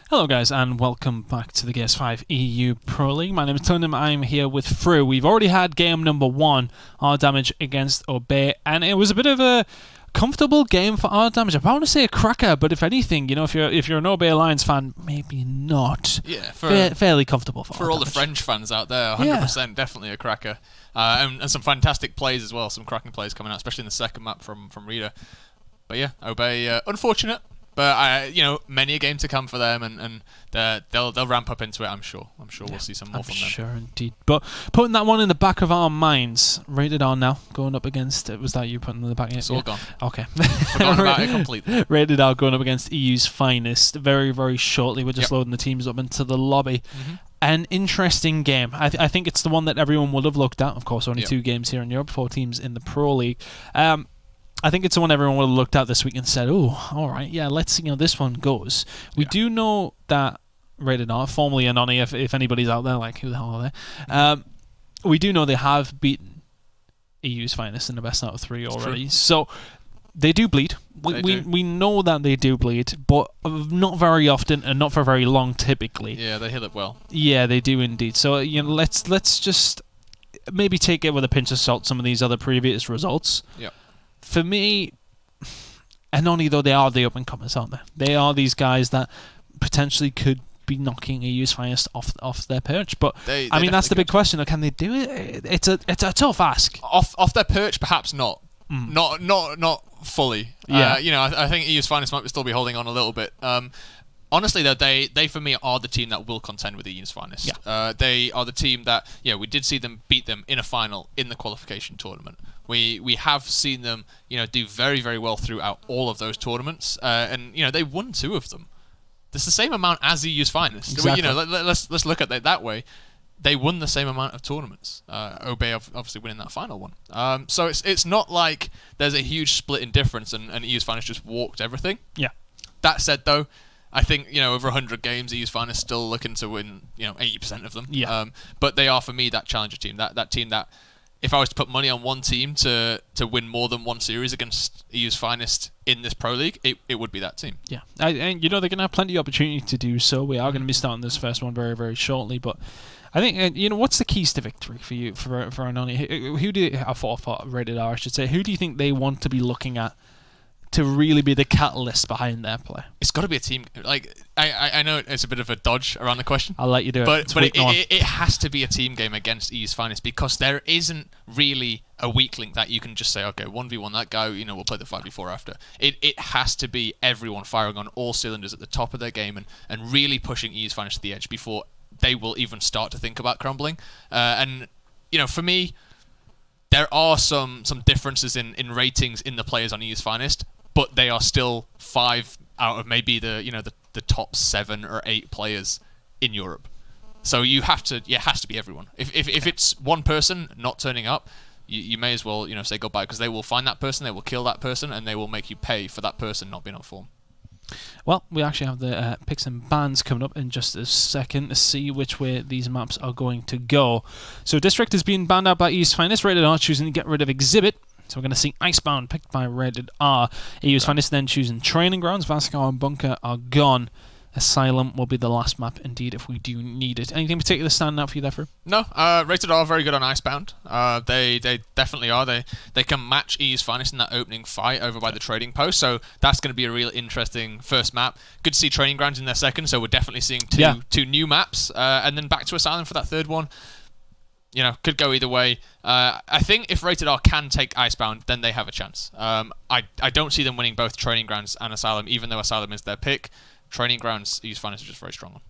Hello guys and welcome back to the GS5 EU Pro League. My name is Tundum. I'm here with Fru. We've already had game number 1, our damage against Obey, and it was a bit of a comfortable game for our damage. I want to say a cracker, but if anything, if you're an Obey Alliance fan, maybe not. Yeah, fairly comfortable for all damage. the French fans out there. 100% definitely a cracker, and some fantastic plays as well. Some cracking plays coming out, especially in the second map from Rita. But yeah, Obey, unfortunate. But many a game to come for them, and they'll ramp up into it. I'm sure we'll see some more from them. I'm sure indeed. But putting that one in the back of our minds, Rated R now going up against. Was that you putting in the back? It's all gone. Okay, forgotten about it completely. Rated R going up against EU's finest. Very very shortly. We're just loading the teams up into the lobby. Mm-hmm. An interesting game. I think it's the one that everyone would have looked at. Of course, only 2 games here in Europe, 4 teams in the Pro League. I think it's the one everyone would have looked at this week and said, "Oh, all right, yeah, let's see how this one goes." We do know that Rated R, formerly Anony, if anybody's out there, like who the hell are they? We do know they have beaten EU's finest in the best out of 3 already, so they do bleed. We know that they do bleed, but not very often and not for very long typically. Yeah, they heal it well. Yeah, they do indeed. So let's just maybe take it with a pinch of salt. Some of these other previous results. Yeah. For me, Anony, though, they are the up-and-comers, aren't they? They are these guys that potentially could be knocking EU's finest off their perch. But they that's the big question. Can they do it? It's a tough ask. Off their perch, perhaps not. Not fully. Yeah. I think EU's finest might still be holding on a little bit. Honestly, though, they for me are the team that will contend with EU's finest. Yeah. They are the team that we did see them beat them in a final in the qualification tournament. We have seen them do very very well throughout all of those tournaments, and they won 2 of them. That's the same amount as EU's finest. Exactly. Let's look at it that way. They won the same amount of tournaments. Obey obviously winning that final one. So it's not like there's a huge split in difference and EU's finest just walked everything. Yeah. That said, though, I think over 100 games, EU's finest still looking to win 80% of them. Yeah. But they are for me that challenger team, that team that if I was to put money on one team to win more than one series against EU's finest in this Pro League, it would be that team. Yeah, and they're going to have plenty of opportunity to do so. We are going to be starting this first one very, very shortly, but I think what's the keys to victory for you for Anony? Who do for Rated R, I should say? Who do you think they want to be looking at to really be the catalyst behind their play? It's got to be a team. Like I know it's a bit of a dodge around the question. I'll let you do it. But it has to be a team game against EU's finest because there isn't really a weak link that you can just say, okay, 1v1 that guy, we'll play the 5v4 after. It has to be everyone firing on all cylinders at the top of their game and really pushing EU's finest to the edge before they will even start to think about crumbling. And for me, there are some differences in ratings in the players on EU's finest, but they are still 5 out of maybe the top 7 or 8 players in Europe. So it has to be everyone. If it's one person not turning up, you may as well say goodbye because they will find that person, they will kill that person, and they will make you pay for that person not being on form. Well, we actually have the picks and bans coming up in just a second to see which way these maps are going to go. So District has been banned out by EU's finest. Rated R choosing to get rid of Exhibit. So we're going to see Icebound picked by Rated R. EU's finest then choosing Training Grounds. Vascar and Bunker are gone. Asylum will be the last map indeed if we do need it. Anything particular standing out for you there, Fru? No, Rated R very good on Icebound. They definitely are. They can match EU's finest in that opening fight over by the trading post, so that's going to be a real interesting first map. Good to see Training Grounds in their second, so we're definitely seeing two new maps, and then back to Asylum for that third one. Could go either way. I think if Rated R can take Icebound, then they have a chance. I don't see them winning both Training Grounds and Asylum, even though Asylum is their pick. Training Grounds, EU's finest is just very strong on.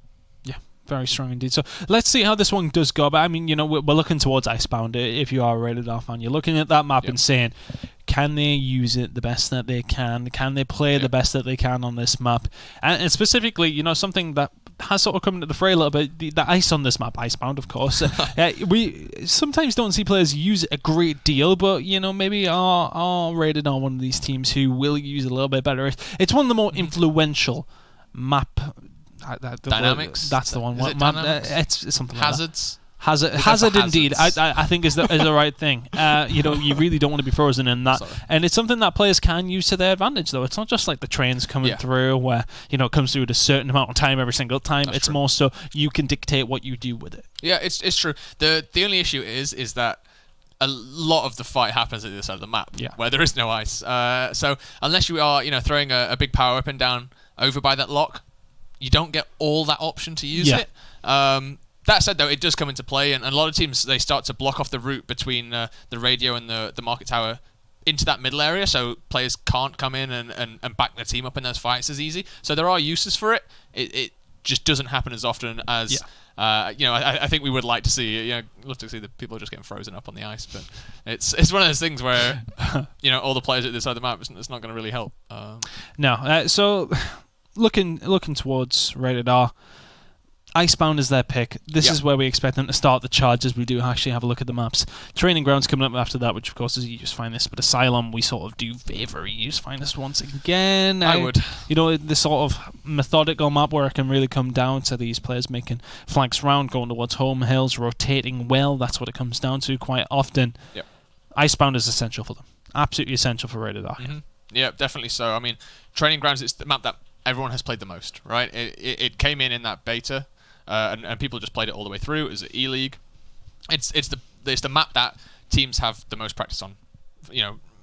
Yeah, very strong indeed. So let's see how this one does go. But I mean, we're looking towards Icebound. If you are a Rated R fan, you're looking at that map and saying, can they use it the best that they can? Can they play the best that they can on this map? And specifically, something that has sort of come into the fray a little bit, the ice on this map, Icebound, of course. We sometimes don't see players use it a great deal, but, maybe are Rated R one of these teams who will use it a little bit better. It's one of the more influential map dynamics. That's the one. Is it dynamics? It's something Hazards. Hazard indeed. I think is the right thing. You really don't want to be frozen in that. Sorry. And it's something that players can use to their advantage, though. It's not just like the trains coming through where, it comes through at a certain amount of time every single time. It's true. More so you can dictate what you do with it. Yeah, it's true. The only issue is that a lot of the fight happens at the other side of the map, where there is no ice. So unless you are, throwing a big power weapon down over by that lock, you don't get all that option to use it. That said, though, it does come into play, and a lot of teams, they start to block off the route between the radio and the market tower into that middle area, so players can't come in and back their team up in those fights as easy. So there are uses for it. It just doesn't happen as often as... I think we would like to see. Love to see the people just getting frozen up on the ice, but it's one of those things where all the players at this side of the map, it's not going to really help. No. So looking towards Rated R, Icebound is their pick. This is where we expect them to start the charge, as we do actually have a look at the maps. Training Grounds coming up after that, which of course is Use Finest, but Asylum we sort of do favour Use Finest once again. I would. The sort of methodical map where it can really come down to these players making flanks round, going towards home hills, rotating well. That's what it comes down to quite often. Yep. Icebound is essential for them. Absolutely essential for Rated R. Mm-hmm. Yeah, definitely so. I mean, Training Grounds, it's the map that everyone has played the most, right? It came in that beta. And people just played it all the way through. It was at E-League. It's the map that teams have the most practice on,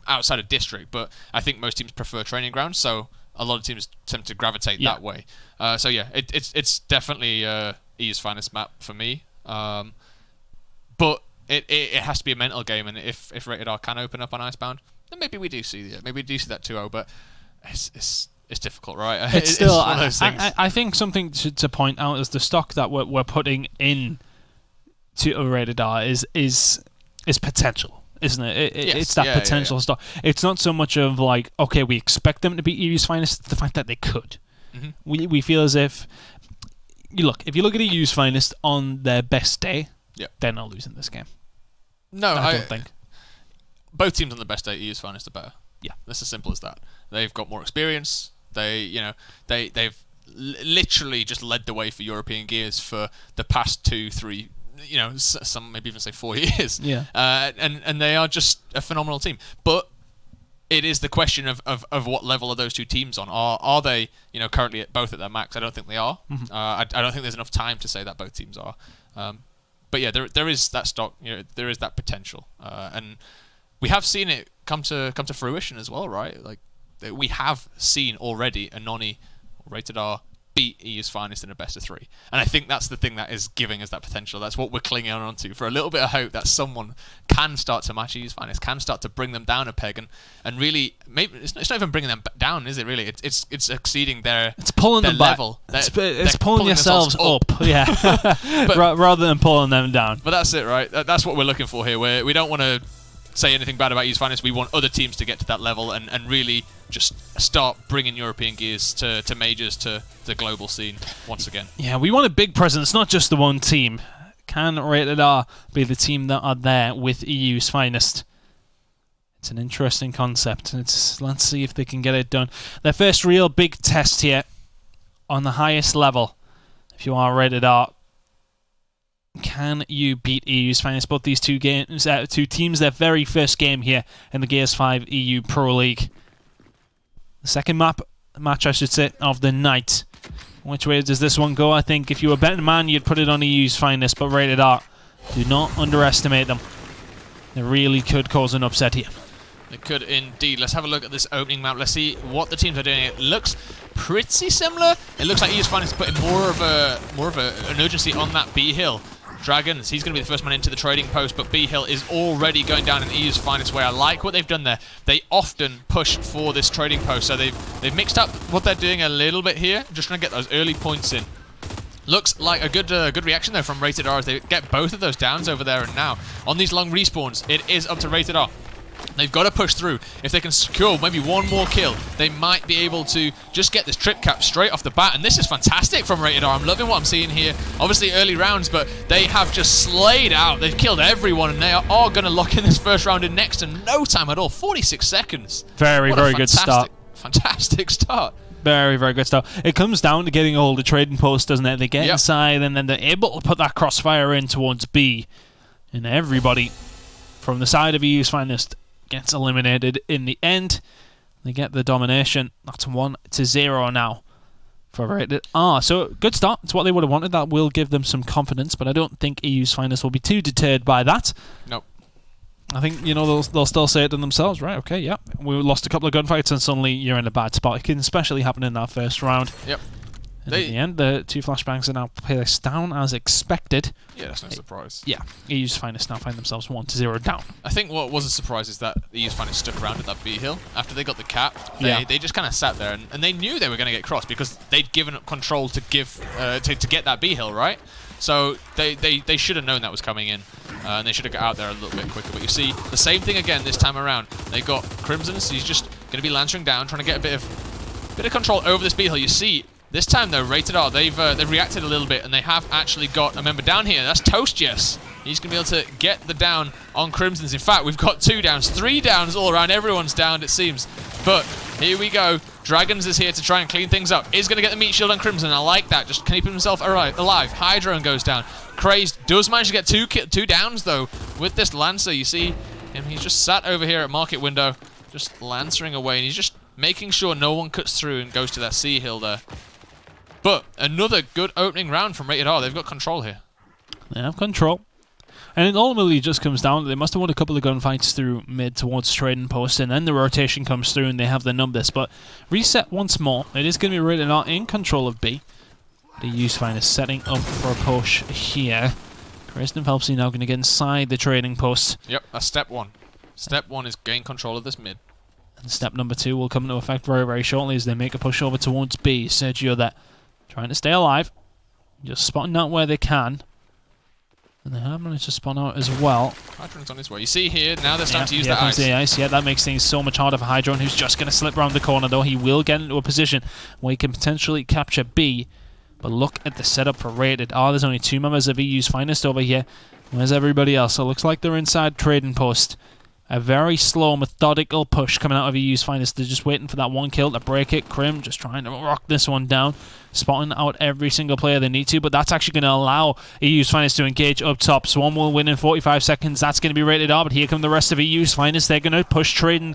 outside of District. But I think most teams prefer Training Grounds, so a lot of teams tend to gravitate that way. It's definitely E's finest map for me. But it has to be a mental game, and if Rated R can open up on Icebound, then maybe we do see that 2-0. But it's difficult, right? It's still one of those things. I think something to point out is the stock that we're putting in to Rated R is potential, isn't it? It's that potential stock. It's not so much of like, okay, we expect them to be EU's finest. It's the fact that they could. Mm-hmm. We feel as if if you look at EU's finest on their best day, they're not losing this game. No, I don't think. Both teams on the best day, EU's finest are better. Yeah, that's as simple as that. They've got more experience. They've literally just led the way for European Gears for the past 2-3, some maybe even say 4 years. Yeah. And they are just a phenomenal team. But it is the question of what level are those two teams on? Are they currently both at their max? I don't think they are. Mm-hmm. I don't think there's enough time to say that both teams are. But yeah, there is that stock. There is that potential, and we have seen it come to fruition as well, right? Like, we have seen already Anony, Rated R, beat EU's finest in a best of 3. And I think that's the thing that is giving us that potential. That's what we're clinging on to, for a little bit of hope that someone can start to match EU's finest, can start to bring them down a peg, and really, maybe it's not even bringing them down, is it really? It's exceeding their level. It's pulling yourselves up. Yeah. Rather than pulling them down. But that's it, right? That's what we're looking for here. We don't want to say anything bad about EU's finest. We want other teams to get to that level and really just start bringing European Gears to majors, to the global scene once again. Yeah, we want a big presence, not just the one team. Can Rated R be the team that are there with EU's finest? It's an interesting concept. Let's see if they can get it done. Their first real big test here on the highest level. If you are Rated R, can you beat EU's finest? Both these two teams, their very first game here in the Gears 5 EU Pro League. The second match, I should say, of the night. Which way does this one go? I think if you were a betting man, you'd put it on EU's finest, but Rated R, do not underestimate them. They really could cause an upset here. They could indeed. Let's have a look at this opening map. Let's see what the teams are doing. It looks pretty similar. It looks like EU's finest putting more of an urgency on that B hill. Dragons, he's going to be the first man into the trading post, but B Hill is already going down in EU's finest way. I like what they've done there. They often push for this trading post, so they've mixed up what they're doing a little bit here, just trying to get those early points in. Looks like a good reaction though from Rated R as they get both of those downs over there, and now on these long respawns, it is up to Rated R. They've got to push through. If they can secure maybe one more kill, they might be able to just get this trip cap straight off the bat. And this is fantastic from Rated R. I'm loving what I'm seeing here. Obviously early rounds, but they have just slayed out. They've killed everyone, and they are all going to lock in this first round in next to no time at all. 46 seconds. Very good start. Fantastic start. Very, very good stuff. It comes down to getting a hold of trading post, doesn't it? They get Yep. inside, and then they're able to put that crossfire in towards B. And everybody from the side of EU's Finest gets eliminated in the end. They get the domination. That's 1-0 now for Rated R. So, good start. It's what they would have wanted. That will give them some confidence, but I don't think EU's Finest will be too deterred by that. Nope. I think, they'll still say it to themselves, right, okay, yeah, we lost a couple of gunfights and suddenly you're in a bad spot. It can especially happen in that first round. Yep. And at the end, the 2 flashbangs are now placed down as expected. Yeah, that's no surprise. Yeah, EU's Finest now find themselves 1-0 down. I think what was a surprise is that the EU's Finest stuck around at that B hill. After they got the cap, Yeah. they just kind of sat there, and they knew they were going to get crossed because they'd given up control to get that B hill, right? So they should have known that was coming in, and they should have got out there a little bit quicker. But you see, the same thing again this time around. They got Crimson, so he's just going to be lancering down, trying to get a bit of control over this B hill. You see, this time though, Rated R, they've reacted a little bit, and they have actually got a member down here. That's Toast, yes. He's going to be able to get the down on Crimson's. In fact, we've got 2 downs, 3 downs all around. Everyone's downed, it seems. But here we go. Dragons is here to try and clean things up. Is going to get the meat shield on Crimson. I like that. Just keeping himself alive. Hydrone goes down. Crazed does manage to get 2 downs, though, with this Lancer. You see him. He's just sat over here at Market Window, just lancering away. And he's just making sure no one cuts through and goes to that C hill there. But another good opening round from Rated R. They've got control here. They have control. And it ultimately just comes down to they must have won a couple of gunfights through mid towards trading post, and then the rotation comes through and they have the numbers. But reset once more. It is going to be Rated R in control of B. The EU's Finest setting up for a push here. Crazed and Phelpsy now going to get inside the trading post. Yep, that's step 1. Step 1 is gain control of this mid. And step number 2 will come into effect very, very shortly as they make a push over towards B. Sergio there trying to stay alive. Just spotting out where they can. And they have managed to spawn out as well. Hydrone's on his way. You see here, now they're starting to use the comes ice. The ice. Yeah, that makes things so much harder for Hydrone, who's just going to slip around the corner, though. He will get into a position where he can potentially capture B. But look at the setup for Rated R. There's only 2 members of EU's Finest over here. Where's everybody else? So it looks like they're inside trading post. A very slow, methodical push coming out of EU's Finest. They're just waiting for that 1 kill to break it. Crim just trying to rock this one down. Spotting out every single player they need to, but that's actually going to allow EU's Finest to engage up top. Swan will win in 45 seconds. That's going to be Rated R, but here come the rest of EU's Finest. They're going to push trading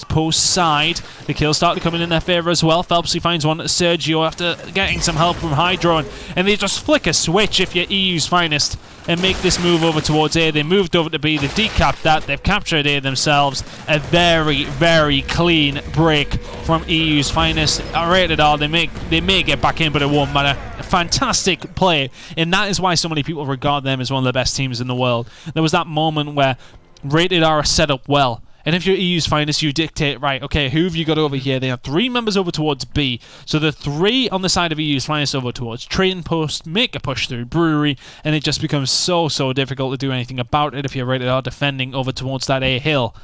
post side. The kills start coming in their favour as well. Phelpsy finds one. Sergio after getting some help from Hydrone, and they just flick a switch if you're EU's Finest and make this move over towards A. They moved over to B. They decapped that. They've captured A themselves. A very, very clean break from EU's Finest. Rated R. They may get back in, but it won't matter. A fantastic play, and that is why so many people regard them as one of the best teams in the world. There was that moment where Rated R are set up well. And if you're EU's Finest, you dictate, right, okay, who have you got over here? They have 3 members over towards B. So the 3 on the side of EU's Finest over towards Trading Post, make a push through Brewery, and it just becomes so difficult to do anything about it if you're Rated R defending over towards that A hill.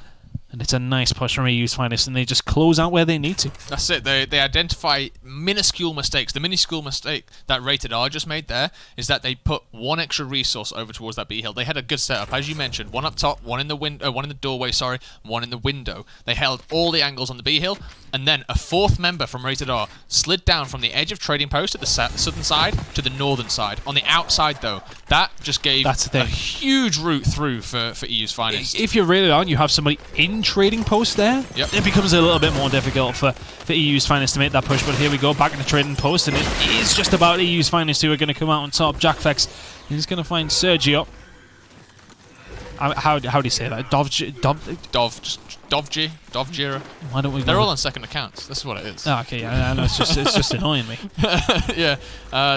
And it's a nice push from EU's Finest, and they just close out where they need to. That's it. They identify minuscule mistakes. The minuscule mistake that Rated R just made there is that they put 1 extra resource over towards that B hill. They had a good setup, as you mentioned. 1 up top, 1 in the one in the doorway, 1 in the window. They held all the angles on the B hill, and then a 4th member from Rated R slid down from the edge of Trading Post at the southern side to the northern side. On the outside, though, that just gave a huge route through for EU's Finest. If you're Rated R and you have somebody in Trading Post there, it becomes a little bit more difficult for EU's Finest to make that push. But here we go, back in the Trading Post, and it is just about EU's Finest who are going to come out on top. Jackfex, he's going to find Sergio. How do you say that? Dovjira. Why don't we? They're all on second accounts. This is what it is. Oh, okay, I know. It's just annoying me. Yeah,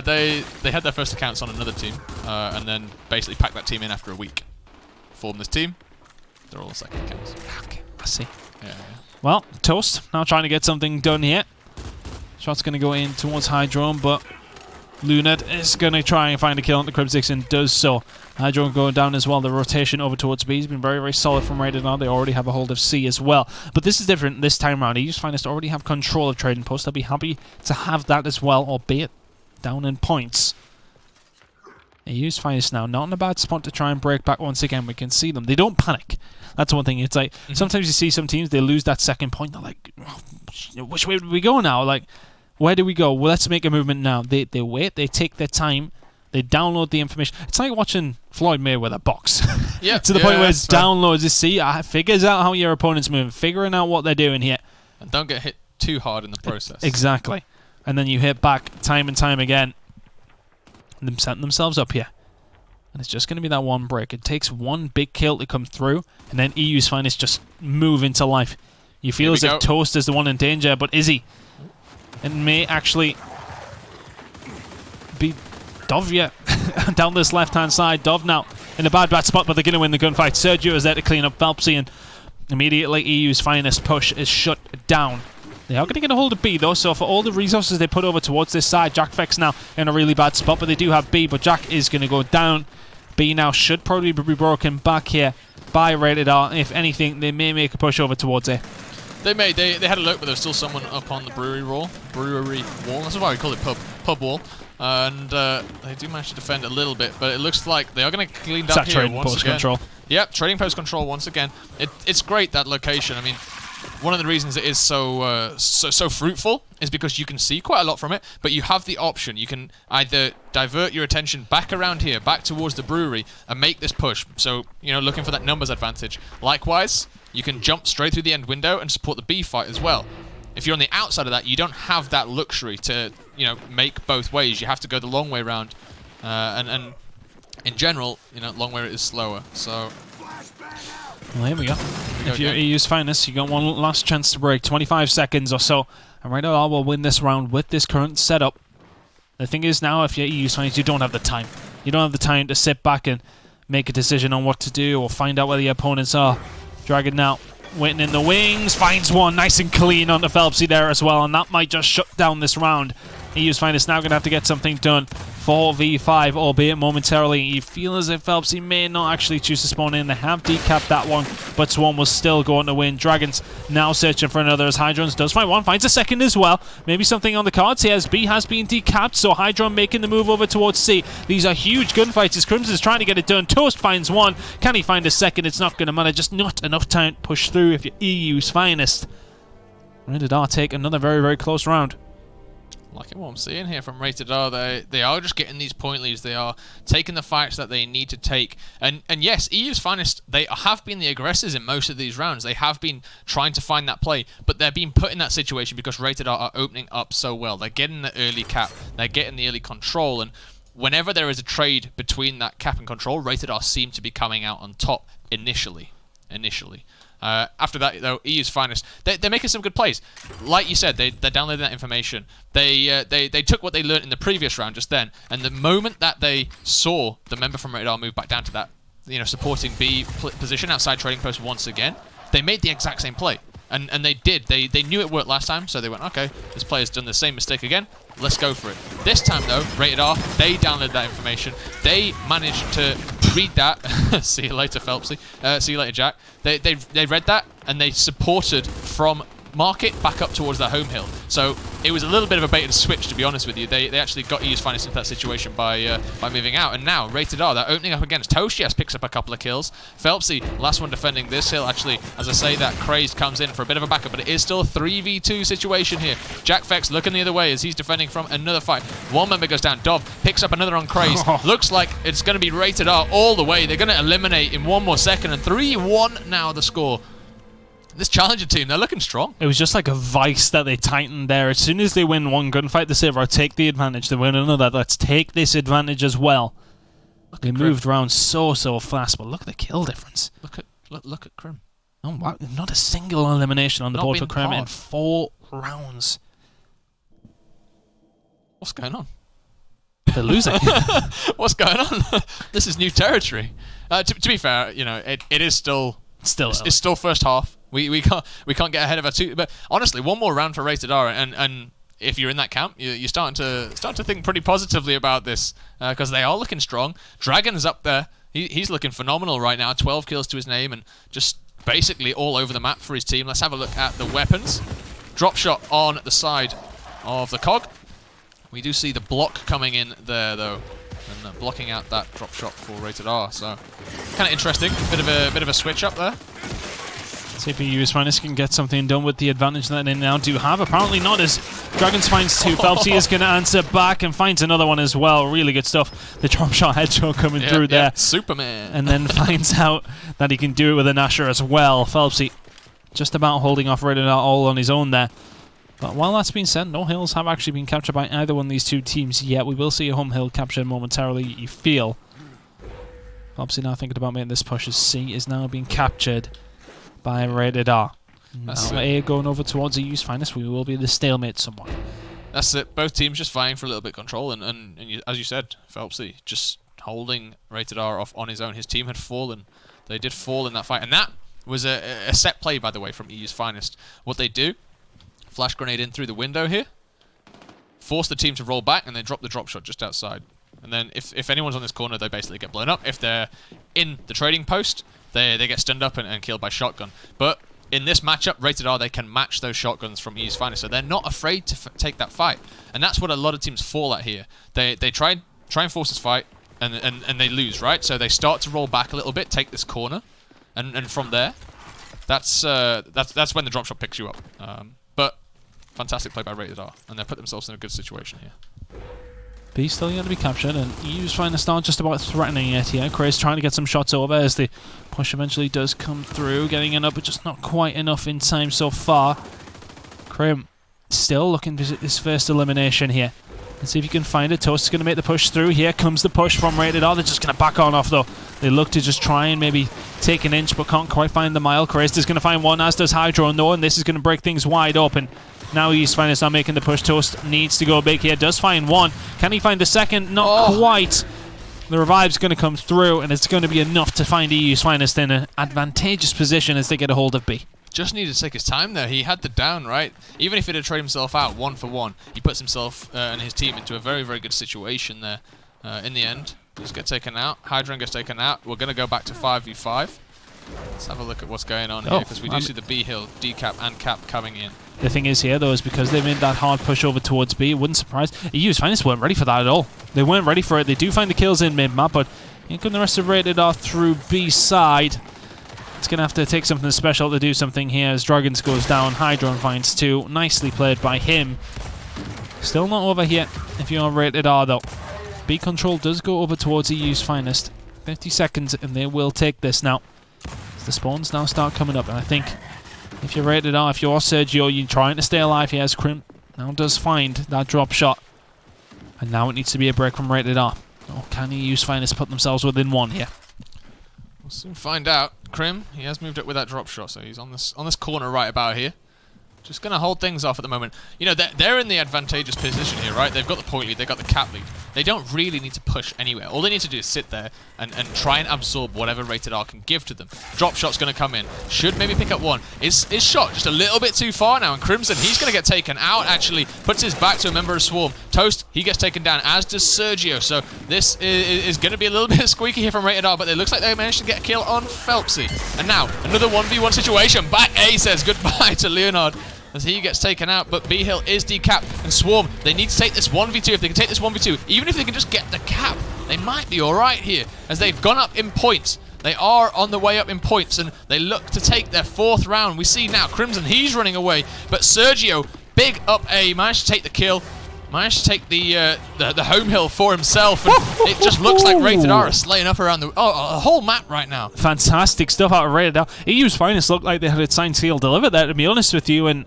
they had their first accounts on another team, and then basically packed that team in after a week. Formed this team. They're all second accounts. Okay, I see. Yeah. Well, Toast now trying to get something done here. Shot's going to go in towards Hydrone, but Lunad is going to try and find a kill on the Crimsix and does so. Hydrone going down as well. The rotation over towards B has been very, very solid from Rated R. They already have a hold of C as well. But this is different this time around. EU's Finest already have control of Trading Post. They'll be happy to have that as well, albeit down in points. EU's Finest now not in a bad spot to try and break back once again. We can see them. They don't panic. That's one thing. It's like sometimes you see some teams, they lose that second point. They're like, which way do we go now? Like, Where do we go? Well, let's make a movement now. They wait. They take their time. They download the information. It's like watching Floyd Mayweather box. Yeah. To the point where it downloads it, figures out how your opponent's moving, figuring out what they're doing here. And don't get hit too hard in the process. Exactly. And then you hit back time and time again. And them setting themselves up here. And it's just going to be that one break. It takes one big kill to come through, and then EU's Finest just move into life. You feel as if Toast is the one in danger, but is he? It may actually be Dove, yeah. Down this left-hand side. Dove now in a bad spot, but they're going to win the gunfight. Sergio is there to clean up Phelpsy, and immediately EU's Finest push is shut down. They are going to get a hold of B, though, so for all the resources they put over towards this side, Jack Fex now in a really bad spot, but they do have B, but Jack is going to go down. B now should probably be broken back here by Rated R. If anything, they may make a push over towards it. They had a look, but there's still someone up on the brewery wall. That's why we call it pub wall. And they do manage to defend a little bit, but it looks like they are going to clean up here once again. Control. Yep, trading post control once again. It's great, that location. I mean, one of the reasons it is so fruitful is because you can see quite a lot from it, but you have the option. You can either divert your attention back around here, back towards the brewery, and make this push. So, looking for that numbers advantage. Likewise, you can jump straight through the end window and support the B fight as well. If you're on the outside of that, you don't have that luxury to, make both ways. You have to go the long way around, and in general, long way is slower. So. Well, here we go. If you're EU's Finest, you got one last chance to break. 25 seconds or so. And Rated R will win this round with this current setup. The thing is now, if you're EU's Finest, you don't have the time. You don't have the time to sit back and make a decision on what to do or find out where the opponents are. Dragon now waiting in the wings. Finds one nice and clean onto Phelpsy there as well. And that might just shut down this round. EU's Finest now going to have to get something done. 4v5, albeit momentarily. You feel as if Phelpsy may not actually choose to spawn in. They have decapped that one, but Swarm was still going to win. Dragons now searching for another as Hydrons does find one, finds a second as well. Maybe something on the cards here as B has been decapped, so Hydron making the move over towards C. These are huge gunfights as Crimson's trying to get it done. Toast finds one. Can he find a second? It's not going to matter. Just not enough time to push through if you're EU's Finest. Rated R take another very, very close round. Liking what I'm seeing here from Rated R. They are just getting these point leads. They are taking the fights that they need to take. And yes, EU's Finest, they have been the aggressors in most of these rounds. They have been trying to find that play, but they're being put in that situation because Rated R are opening up so well. They're getting the early cap, they're getting the early control, and whenever there is a trade between that cap and control, Rated R seem to be coming out on top initially. After that, though, EU's Finest, they're making some good plays. Like you said, they're downloading that information. They took what they learned in the previous round just then, and the moment that they saw the member from Rated R move back down to that, supporting B position outside trading post once again, they made the exact same play. And they did. They knew it worked last time, so they went, okay, this player's done the same mistake again. Let's go for it. This time, though, Rated R, they downloaded that information. They managed to read that. See you later, Phelpsy. See you later, Jack. They read that, and they supported from market back up towards their home hill. So it was a little bit of a bait and switch, to be honest with you. They actually got EU's Finest into that situation by moving out. And now, Rated R, they're opening up against Toshias, picks up a couple of kills. Phelpsy, last one defending this hill. Actually, as I say, that Crazed comes in for a bit of a backup, but it is still a 3v2 situation here. Jack Fex looking the other way as he's defending from another fight. One member goes down. Dov picks up another on Crazed. Looks like it's going to be Rated R all the way. They're going to eliminate in one more second, and 3-1 now the score. This Challenger team, they're looking strong. It was just like a vice that they tightened there. As soon as they win one gunfight, they say, right, take the advantage. They win another. Let's take this advantage as well. They moved around so fast, but look at the kill difference. Look at Crim. Oh, wow. Not a single elimination on the board for Crim in 4 rounds. What's going on? They're losing. What's going on? This is new territory. To be fair, it is still... It's still first half. We can't get ahead of our two. But honestly, one more round for Rated R, and if you're in that camp, you're starting to think pretty positively about this because they are looking strong. Dragon's up there. He's looking phenomenal right now. 12 kills to his name and just basically all over the map for his team. Let's have a look at the weapons. Drop shot on the side of the Cog. We do see the block coming in there though, and blocking out that drop shot for Rated R. So kind of interesting. Bit of a switch up there. See if EU's Finest can get something done with the advantage that they now do have. Apparently not, as Dragons finds two. Phelpsy is going to answer back and finds another one as well. Really good stuff. The drop shot headshot coming through there. Superman. And then finds out that he can do it with an Asher as well. Phelpsy just about holding off Rated R all on his own there. But while that's been said, no hills have actually been captured by either one of these two teams yet. We will see a home hill captured momentarily, you feel. Phelpsy now thinking about making this push as C is now being captured by Rated R. Now A going over towards EU's Finest. We will be the stalemate somewhat. That's it. Both teams just vying for a little bit of control, and as you said, Phelpsy just holding Rated R off on his own. His team had fallen. They did fall in that fight, and that was a set play, by the way, from EU's Finest. What they do, flash grenade in through the window here, force the team to roll back, and then drop the drop shot just outside. And then if anyone's on this corner, they basically get blown up. If they're in the trading post, they get stunned up and killed by shotgun. But in this matchup, Rated R, they can match those shotguns from EU's Finest, so they're not afraid to take that fight. And that's what a lot of teams fall at here. They try and force this fight, and they lose, right? So they start to roll back a little bit, take this corner, and from there, that's when the drop shot picks you up. But fantastic play by Rated R, and they put themselves in a good situation here. B still going to be captured, and EU's Finest are just about threatening it here. Craze trying to get some shots over as the push eventually does come through, getting it up, but just not quite enough in time so far. Crim still looking for his first elimination here. Let's see if you can find it. Toast is going to make the push through. Here comes the push from Rated R. They're just going to back on off, though. They look to just try and maybe take an inch, but can't quite find the mile. Craze is going to find one, as does Hydro, though, and this is going to break things wide open. Now EU's Finest are making the push. Toast needs to go big here. Does find one. Can he find the second? Not quite. The revive's going to come through, and it's going to be enough to find EU's Finest in an advantageous position as they get a hold of B. Just needed to take his time there. He had the down, right? Even if he had traded himself out 1-for-1, he puts himself and his team into a very, very good situation there. In the end, just get taken out. Hydron gets taken out. We're going to go back to 5v5. Let's have a look at what's going on here, because we do see the B hill, decap, and cap coming in. The thing is here, though, is because they made that hard push over towards B, it wouldn't surprise. EU's Finest weren't ready for that at all. They weren't ready for it. They do find the kills in mid-map, but here come the rest of Rated R through B side. It's going to have to take something special to do something here as Dragons goes down. Hydron finds two. Nicely played by him. Still not over here if you're Rated R, though. B control does go over towards EU's Finest. 50 seconds, and they will take this now. The spawns now start coming up, and I think if you're Rated R, if you're Sergio, you're trying to stay alive here as Crim now does find that drop shot. And now it needs to be a break from Rated R. Oh, can EU's Finest put themselves within one here? We'll soon find out. Crim, he has moved up with that drop shot, so he's on this corner right about here. Just going to hold things off at the moment. You know, they're in the advantageous position here, right? They've got the point lead, they've got the cap lead. They don't really need to push anywhere. All they need to do is sit there and try and absorb whatever Rated R can give to them. Drop shot's going to come in. Should maybe pick up one. Is shot just a little bit too far now, and Crimson, he's going to get taken out, actually. Puts his back to a member of Swarm. Toast, he gets taken down, as does Sergio. So this is going to be a little bit squeaky here from Rated R, but it looks like they managed to get a kill on Phelpsy. And now, another 1v1 situation. Back A says goodbye to Leonard as he gets taken out, but B Hill is decapped, and Swarm, they need to take this 1v2. If they can take this 1v2, even if they can just get the cap, they might be alright here, as they've gone up in points. They are on the way up in points, and they look to take their 4th round. We see now Crimson, he's running away, but Sergio, big up A, managed to take the kill, managed to take the home hill for himself, and it just looks like Rated R is slaying up around the whole map right now. Fantastic stuff out of Rated R. EU's Finest looked like they had it signed, sealed, delivered there, to be honest with you, and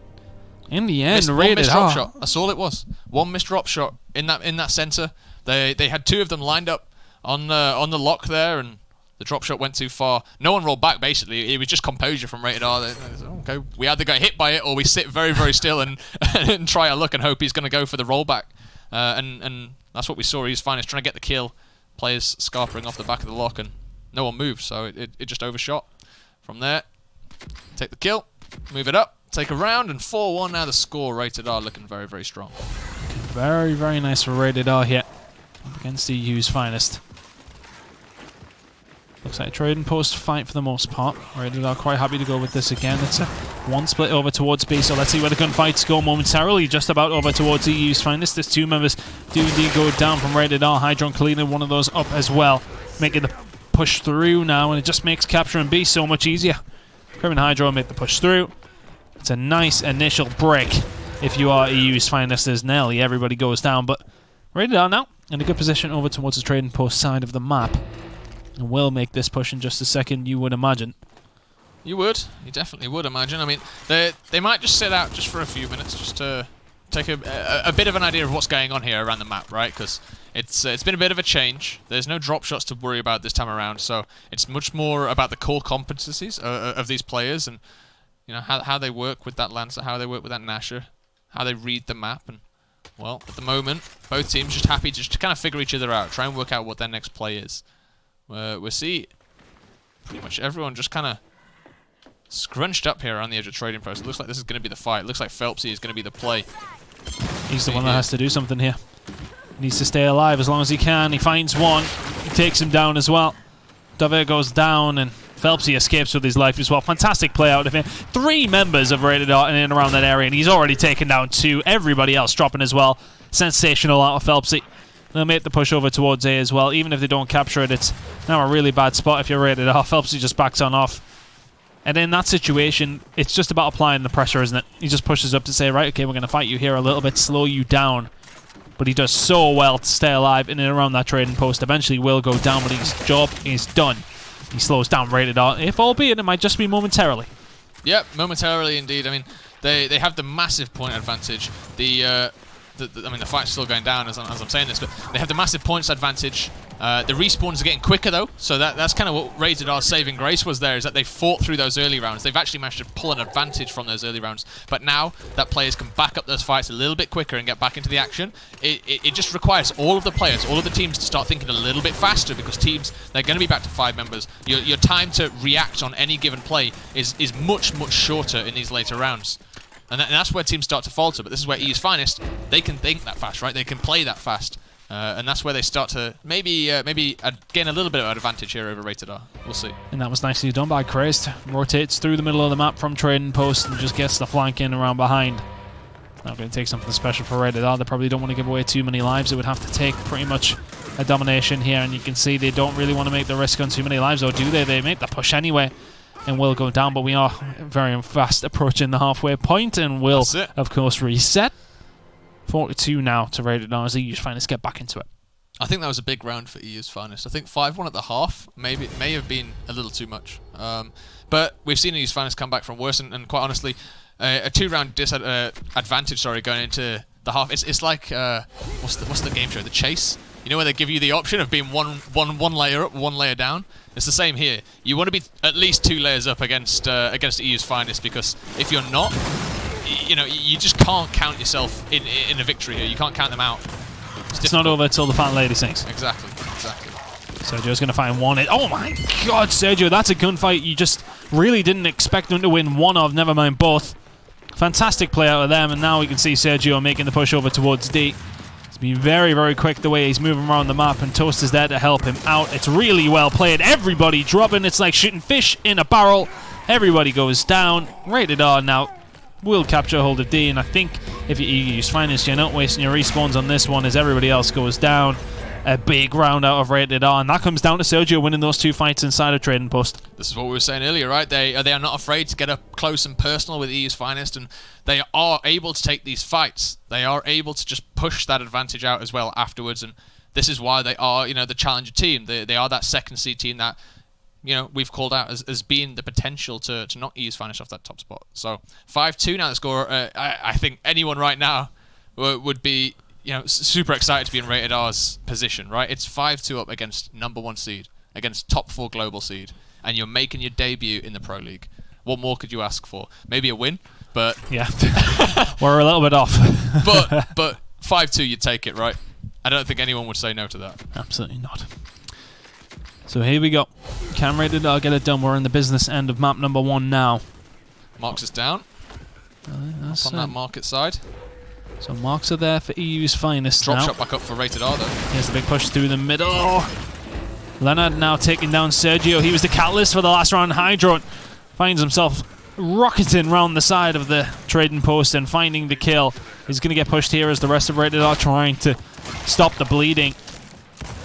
in the end, Rated R. Shot. That's all it was. One missed drop shot in that center. They had 2 of them lined up on the lock there, and the drop shot went too far. No one rolled back. Basically, it was just composure from Rated R. Okay, we either get hit by it or we sit very, very still and and try our luck and hope he's going to go for the rollback. And that's what we saw. He's Finest trying to get the kill. Players scarpering off the back of the lock, and no one moved, so it just overshot. From there, take the kill, move it up. Take a round, and 4-1 now the score. Rated R looking very, very strong. Very, very nice for Rated R here against EU's Finest. Looks like a trading post fight for the most part. Rated R quite happy to go with this again. It's a 1 split over towards B, so let's see where the gunfights go momentarily. Just about over towards EU's Finest. There's 2 members do indeed go down from Rated R. Hydron cleaning one of those up as well, making the push through now, and it just makes capturing B so much easier. Crimson Hydro make the push through. It's a nice initial break. If you are EU's finest as Nelly, everybody goes down, but Rated R now in a good position over towards the trading post side of the map. And will make this push in just a second, you would imagine. You would. You definitely would imagine. I mean, they might just sit out just for a few minutes just to take a bit of an idea of what's going on here around the map, right? Because it's been a bit of a change. There's no drop shots to worry about this time around, so it's much more about the core competencies of these players and how they work with that Lancer, how they work with that Nashor, how they read the map. And well, at the moment, both teams just happy just to kind of figure each other out, try and work out what their next play is. We see pretty much everyone just kind of scrunched up here on the edge of trading post. It looks like this is going to be the fight. It looks like Phelpsy is going to be the play. He's the one that has to do something here. He needs to stay alive as long as he can. He finds one. He takes him down as well. Dove goes down and Phelpsy escapes with his life as well. Fantastic play out of him. 3 members of Rated R in and around that area, and he's already taken down 2. Everybody else dropping as well. Sensational out of Phelpsy. They'll make the push over towards A as well. Even if they don't capture it, it's now a really bad spot if you're Rated R. Phelpsy just backs on off. And in that situation, it's just about applying the pressure, isn't it? He just pushes up to say, right, okay, we're going to fight you here a little bit, slow you down. But he does so well to stay alive in and around that trading post. Eventually will go down, but his job is done. He slows down Rated R, if albeit it might just be momentarily. Yep, momentarily indeed. I mean, they have the massive point advantage. I mean, the fight's still going down as I'm saying this, but they have the massive points advantage. The respawns are getting quicker though, so that's kind of what Rated R's saving grace was there, is that they fought through those early rounds. They've actually managed to pull an advantage from those early rounds, but now that players can back up those fights a little bit quicker and get back into the action, it just requires all of the players, all of the teams to start thinking a little bit faster, because teams, they're going to be back to 5 members. Your time to react on any given play is much, much shorter in these later rounds. And that's where teams start to falter, but this is where EU's finest, they can think that fast, right? They can play that fast. And that's where they start to maybe gain a little bit of an advantage here over Rated R. We'll see. And that was nicely done by Crazed. Rotates through the middle of the map from trading post and just gets the flank in around behind. Now going to take something special for Rated R. They probably don't want to give away too many lives. It would have to take pretty much a domination here, and you can see they don't really want to make the risk on too many lives, or do they? They make the push anyway and will go down, but we are very fast approaching the halfway point and will, of course, reset. 42 now to Rated R as EU's finest get back into it. I think that was a big round for EU's finest. I think 5-1 at the half may have been a little too much. But we've seen EU's finest come back from worse, and quite honestly, a 2-round advantage going into the half. It's like what's the game show? The Chase. You know, where they give you the option of being one layer up, 1 layer down. It's the same here. You want to be at least 2 layers up against EU's finest, because if you're not, you just can't count yourself in a victory here. You can't count them out. It's not over till the Fat Lady sings. Exactly. Sergio's going to find one. Oh my god, Sergio, that's a gunfight you just really didn't expect them to win one of, never mind both. Fantastic play out of them, and now we can see Sergio making the push over towards D. It's been very, very quick the way he's moving around the map, and Toast is there to help him out. It's really well played. Everybody dropping. It's like shooting fish in a barrel. Everybody goes down. Rated R now will capture hold of D, and I think if you use finest, you're not wasting your respawns on this one as everybody else goes down. A big round out of Rated R, and that comes down to Sergio winning those 2 fights inside of trading post. This is what we were saying earlier, right? They are not afraid to get up close and personal with EU's finest, and they are able to take these fights. They are able to just push that advantage out as well afterwards, and this is why they are, the challenger team. They are that second seed team that, we've called out as being the potential to knock EU's finest off that top spot. So 5-2 now the score. I think anyone right now would be super excited to be in Rated R's position, right? It's 5-2 up against #1 seed, against top 4 global seed, and you're making your debut in the Pro League. What more could you ask for? Maybe a win, but yeah, we're a little bit off. but 5-2, you'd take it, right? I don't think anyone would say no to that. Absolutely not. So here we go. Can Rated R get it done? We're in the business end of map #1 now. Marks is down. Up on that market side. So marks are there for EU's finest Drop now. shot back up for Rated R though. Here's the big push through the middle. Leonard now taking down Sergio. He was the catalyst for the last round. Hydro finds himself rocketing round the side of the trading post and finding the kill. He's going to get pushed here as the rest of Rated R trying to stop the bleeding.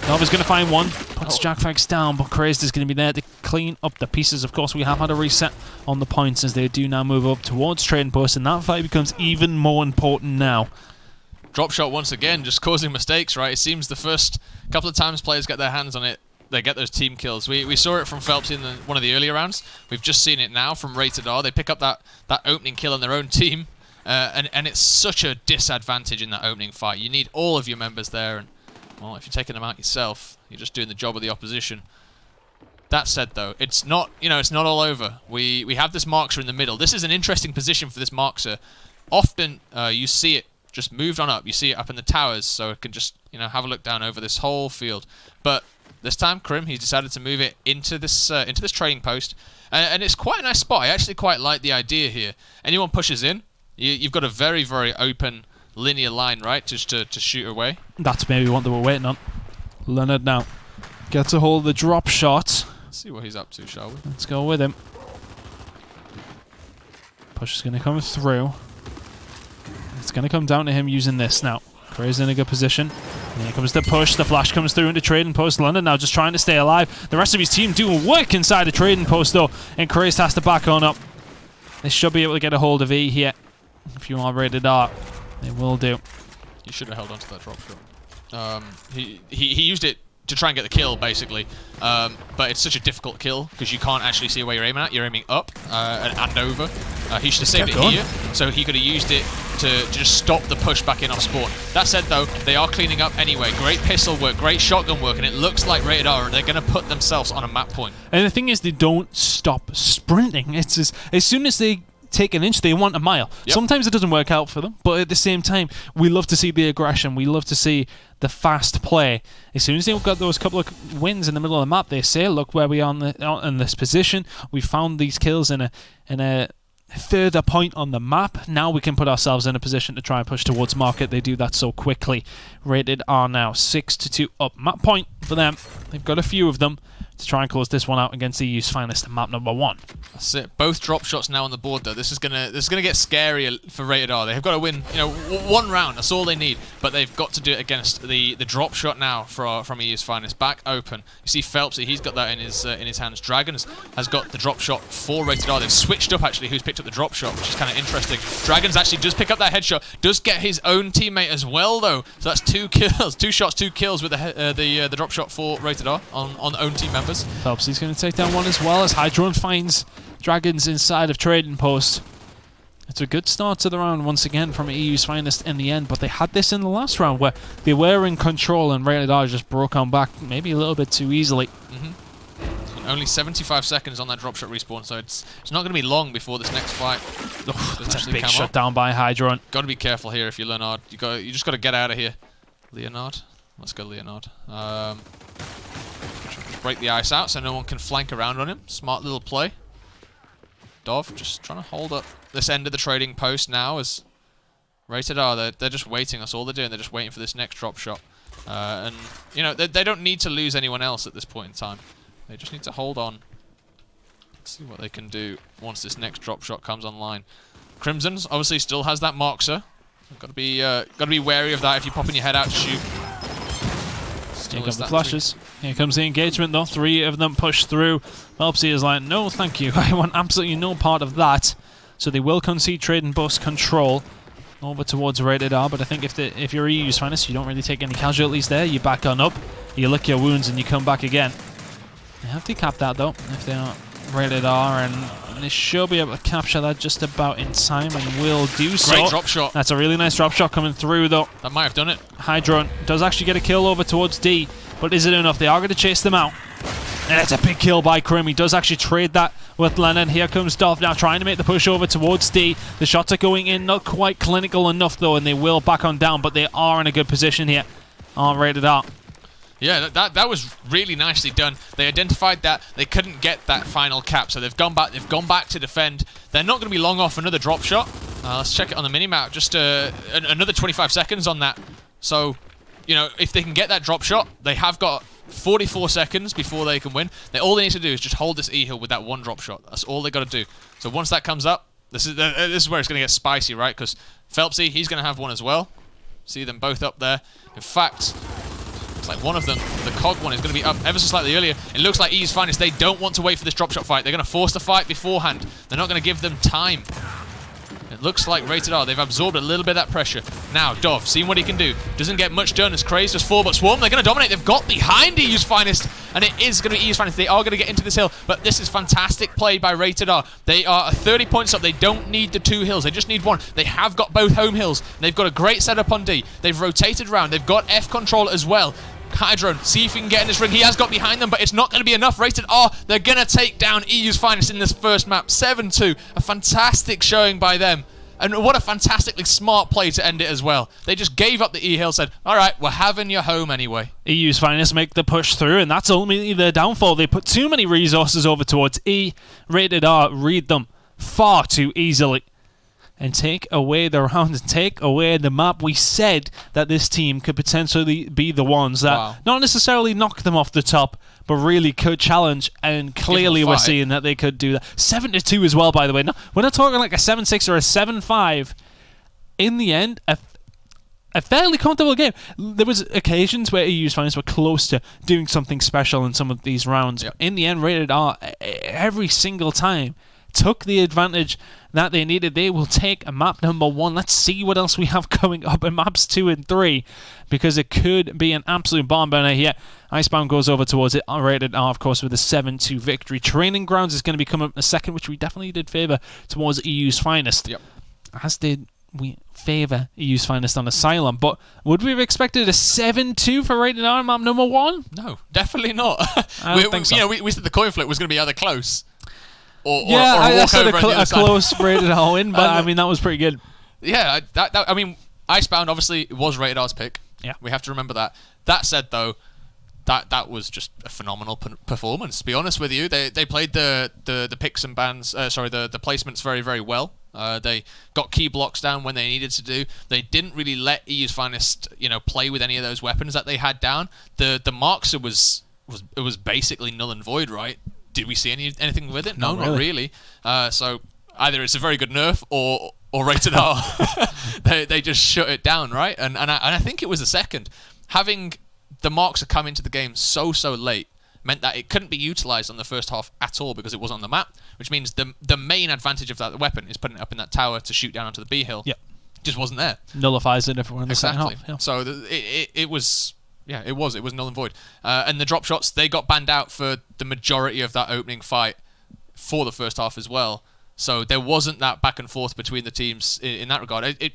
Nova's going to find one. Puts Jackfags down, but Crazed is going to be there to clean up the pieces. Of course, we have had a reset on the points as they do now move up towards Trading Post, and that fight becomes even more important now. Drop shot once again, just causing mistakes, right? It seems the first couple of times players get their hands on it, they get those team kills. We saw it from Phelps in one of the earlier rounds. We've just seen it now from Rated R. They pick up that opening kill on their own team, and it's such a disadvantage in that opening fight. You need all of your members there, and well, if you're taking them out yourself, you're just doing the job of the opposition. That said, though, it's not all over. We have this Markser in the middle. This is an interesting position for this Markser. Often you see it just moved on up. You see it up in the towers, so it can just have a look down over this whole field. But this time, Krim, he's decided to move it into this trading post, and it's quite a nice spot. I actually quite like the idea here. Anyone pushes in, you've got a very, very open linear line, right, just to shoot away. That's maybe what they were waiting on. Leonard now gets a hold of the drop shot. Let's see what he's up to, shall we? Let's go with him. Push is going to come through. It's going to come down to him using this now. Craze in a good position. And here comes the push. The flash comes through into Trading Post. London now just trying to stay alive. The rest of his team doing work inside the Trading Post, though. And Craze has to back on up. They should be able to get a hold of E here. If you are Rated R, they will do. You should have held on to that drop shot. He used it to try and get the kill, basically. But it's such a difficult kill because you can't actually see where you're aiming at. You're aiming up and over. He should have saved it here, so he could have used it to just stop the push back in off spawn. That said, though, they are cleaning up anyway. Great pistol work, great shotgun work, and it looks like Rated R, they're going to put themselves on a map point. And the thing is, they don't stop sprinting. It's as soon as they take an inch, they want a mile. Yep. Sometimes it doesn't work out for them, but at the same time, we love to see the aggression. We love to see the fast play. As soon as they've got those couple of wins in the middle of the map, they say, look where we are in this position. We found these kills in a further point on the map. Now we can put ourselves in a position to try and push towards market. They do that so quickly. Rated R now 6-2 up. Map point for them. They've got a few of them to try and close this one out against the EU's finest, map number 1. That's it. Both drop shots now on the board, though. This is gonna get scary for Rated R. They've got to win, one round. That's all they need. But they've got to do it against the drop shot now from EU's finest. Back open. You see Phelps. He's got that in his hands. Dragons has got the drop shot for Rated R. They've switched up actually. Who's picked up the drop shot, which is kind of interesting. Dragons actually does pick up that headshot. Does get his own teammate as well, though. So that's 2 kills, 2 shots, 2 kills with the drop shot for Rated R on own team members. Phelps is going to take down one as well as Hydron finds Dragons inside of Trading Post. It's a good start to the round once again from EU's finest in the end, but they had this in the last round where they were in control and Rated R just broke on back maybe a little bit too easily. Only 75 seconds on that drop shot respawn, so it's not going to be long before this next fight. It's a big shot down by Hydron. Got to be careful here if you're Leonard. You just got to get out of here. Leonard, let's go Leonard. Break the ice out so no one can flank around on him. Smart little play. Dov just trying to hold up this end of the trading post now as Rated R. They're just waiting. That's all they're doing. They're just waiting for this next drop shot. And they don't need to lose anyone else at this point in time. They just need to hold on. Let's see what they can do once this next drop shot comes online. Crimson's obviously still has that Markser. Got to be wary of that if you're popping your head out to shoot. Here come the flashes. Here comes the engagement though. 3 of them push through. Phelpsy is like, no thank you. I want absolutely no part of that. So they will concede Trading Post control over towards Rated R, but I think if you're EU's finest, you don't really take any casualties there. You back on up, you lick your wounds and you come back again. They have to cap that though, if they are Rated R, and they should be able to capture that just about in time and will do so. Great drop shot. That's a really nice drop shot coming through though. That might have done it. Hydron does actually get a kill over towards D, but is it enough? They are going to chase them out. And it's a big kill by Krim. He does actually trade that with Lennon. Here comes Dov now trying to make the push over towards D. The shots are going in, not quite clinical enough though, and they will back on down, but they are in a good position here on Rated R. Yeah, that was really nicely done. They identified that they couldn't get that final cap, so they've gone back to defend. They're not going to be long off another drop shot. Let's check it on the minimap. Just another 25 seconds on that. So, if they can get that drop shot, they have got 44 seconds before they can win. All they need to do is just hold this E-hill with that one drop shot. That's all they got to do. So once that comes up, this is where it's going to get spicy, right? Because Phelpsy, he's going to have one as well. See them both up there. In fact, Looks like one of them, the Cog one, is going to be up ever so slightly earlier. It looks like EU's Finest, they don't want to wait for this drop shot fight. They're going to force the fight beforehand. They're not going to give them time. It looks like Rated R, they've absorbed a little bit of that pressure. Now, Dov, seeing what he can do. Doesn't get much done as Craze just 4, but Swarm, they're going to dominate. They've got behind EU's Finest, and it is going to be EU's Finest. They are going to get into this hill, but this is fantastic play by Rated R. They are 30 points up. They don't need the 2 hills. They just need 1. They have got both home hills. They've got a great setup on D. They've rotated around. They've got F control as well. Hydron, see if he can get in this ring. He has got behind them, but it's not going to be enough. Rated R, they're going to take down EU's Finest in this first map. 7-2. A fantastic showing by them. And what a fantastically smart play to end it as well. They just gave up the E-Hill, said, all right, we're having your home anyway. EU's Finest make the push through, and that's ultimately their downfall. They put too many resources over towards E. Rated R read them far too easily and take away the round and take away the map. We said that this team could potentially be the ones that not necessarily knock them off the top, but really could challenge, and clearly we're seeing that they could do that. 7-2 as well, by the way. No, we're not talking like a 7-6 or a 7-5. In the end, a fairly comfortable game. There was occasions where EU's Finest were close to doing something special in some of these rounds. Yep. In the end, Rated R, every single time, took the advantage that they needed. They will take a map number 1. Let's see what else we have coming up in maps 2 and 3, because it could be an absolute bomb burner here. Icebound goes over towards it. Rated R, of course, with a 7-2 victory. Training Grounds is going to be coming up in a second, which we definitely did favour towards EU's Finest. Yep. As did we favour EU's Finest on Asylum. But would we have expected a 7-2 for Rated R on map number 1? No, definitely not. I don't think so. You know, we said the coin flip was going to be either close or I said over a close Rated R win, but I mean, that was pretty good. Yeah, I mean, Icebound obviously was Rated R's pick. Yeah. We have to remember that. That said, though, that was just a phenomenal performance. To be honest with you, they played the picks and bans. The placements very, very well. They got key blocks down when they needed to do. They didn't really let EU's Finest, play with any of those weapons that they had down. The Markser was basically null and void, right? Did we see anything with it? No, not really. So either it's a very good nerf or Rated R. they just shut it down, right? And I think it was the second. Having the Markser come into the game so late meant that it couldn't be utilised on the first half at all because it wasn't on the map, which means the main advantage of that weapon is putting it up in that tower to shoot down onto the B hill. Yep. Just wasn't there. Nullifies it if we're in the second half. Yeah. So it was... Yeah, it was null and void. And the drop shots, they got banned out for the majority of that opening fight for the first half as well. So there wasn't that back and forth between the teams in that regard. It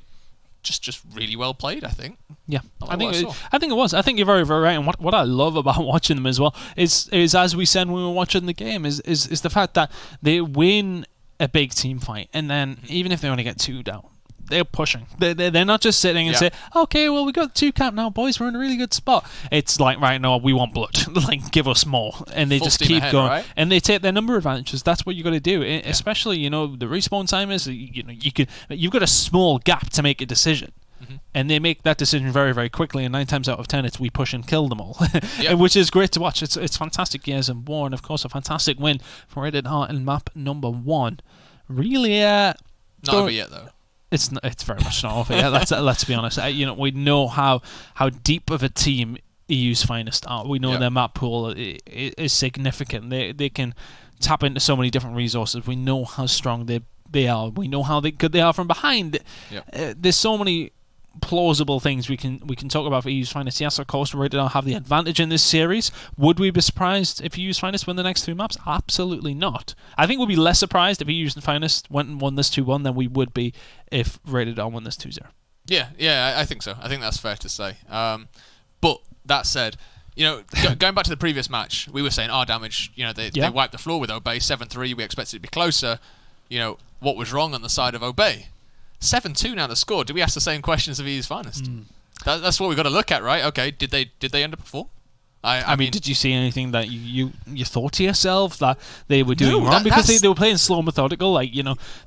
just really well played, I think. Yeah, I think it was. I think you're very, very right. And what I love about watching them as well is as we said when we were watching the game is the fact that they win a big team fight, and then even if they only get 2 down, they're pushing. They're not just sitting and say, okay, well, we got 2 cap now, boys. We're in a really good spot. It's like, right now, we want blood. Like, give us more. And they just keep going. Right? And they take their number advantages. That's what you got to do. Especially, the respawn time is, you've got a small gap to make a decision. Mm-hmm. And they make that decision very, very quickly. And 9 times out of 10, it's we push and kill them all. Which is great to watch. It's fantastic years and war. And, of course, a fantastic win for Rated R in map number 1. Really, not over yet, though. It's very much not over yet. Let's be honest. We know how deep of a team EU's Finest are. We know their map pool is significant. They can tap into so many different resources. We know how strong they are. We know how good they are from behind. There's so many plausible things we can talk about for EU's Finest. Yes, of course, Rated R have the advantage in this series. Would we be surprised if EU's Finest win the next 2 maps? Absolutely not. I think we'll be less surprised if EU's Finest went and won this 2-1 than we would be if Rated R won this 2-0. Yeah, I think so. I think that's fair to say. But that said, going back to the previous match, we were saying our damage, they wiped the floor with Obey 7-3. We expected it to be closer. What was wrong on the side of Obey? 7-2 now the score. Do we ask the same questions of EU's Finest? That's what we've got to look at, right? Okay, did they underperform? I mean, did you see anything that you thought to yourself that they were doing wrong? Because they were playing slow, methodical.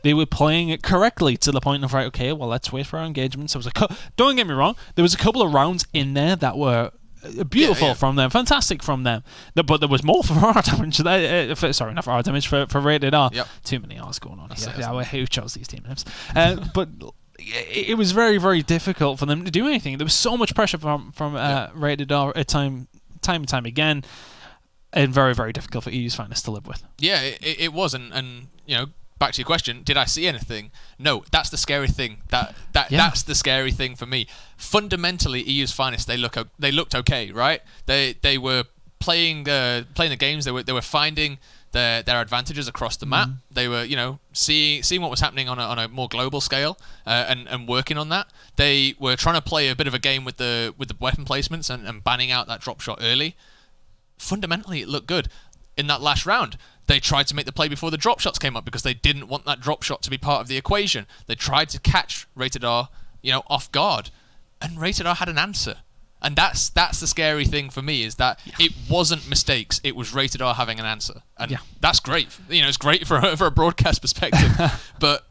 They were playing it correctly to the point of, right, okay, well, let's wait for our engagements. Don't get me wrong, there was a couple of rounds in there that were beautiful from them, fantastic from them. But there was more for our damage. Sorry, not for our damage, for Rated R. Yep. Too many R's going on here. Who chose these team names? But it was very, very difficult for them to do anything. There was so much pressure from Rated R time and time again, and very, very difficult for EU's Finest to live with. Yeah, it was, and you know, back to your question, did I see anything? No, that's the scary thing. That's the scary thing for me. Fundamentally, EU's Finest, they looked okay, right? They were playing the games. They were finding their advantages across the map. They were, you know, seeing what was happening on a more global scale, and working on that. They were trying to play a bit of a game with the weapon placements and banning out that drop shot early. Fundamentally, it looked good. In that last round, they tried to make the play before the drop shots came up because they didn't want that drop shot to be part of the equation. They tried to catch Rated R, you know, off guard, and Rated R had an answer. And that's the scary thing for me, is that it wasn't mistakes. It was Rated R having an answer, and that's great. You know, it's great for a broadcast perspective. But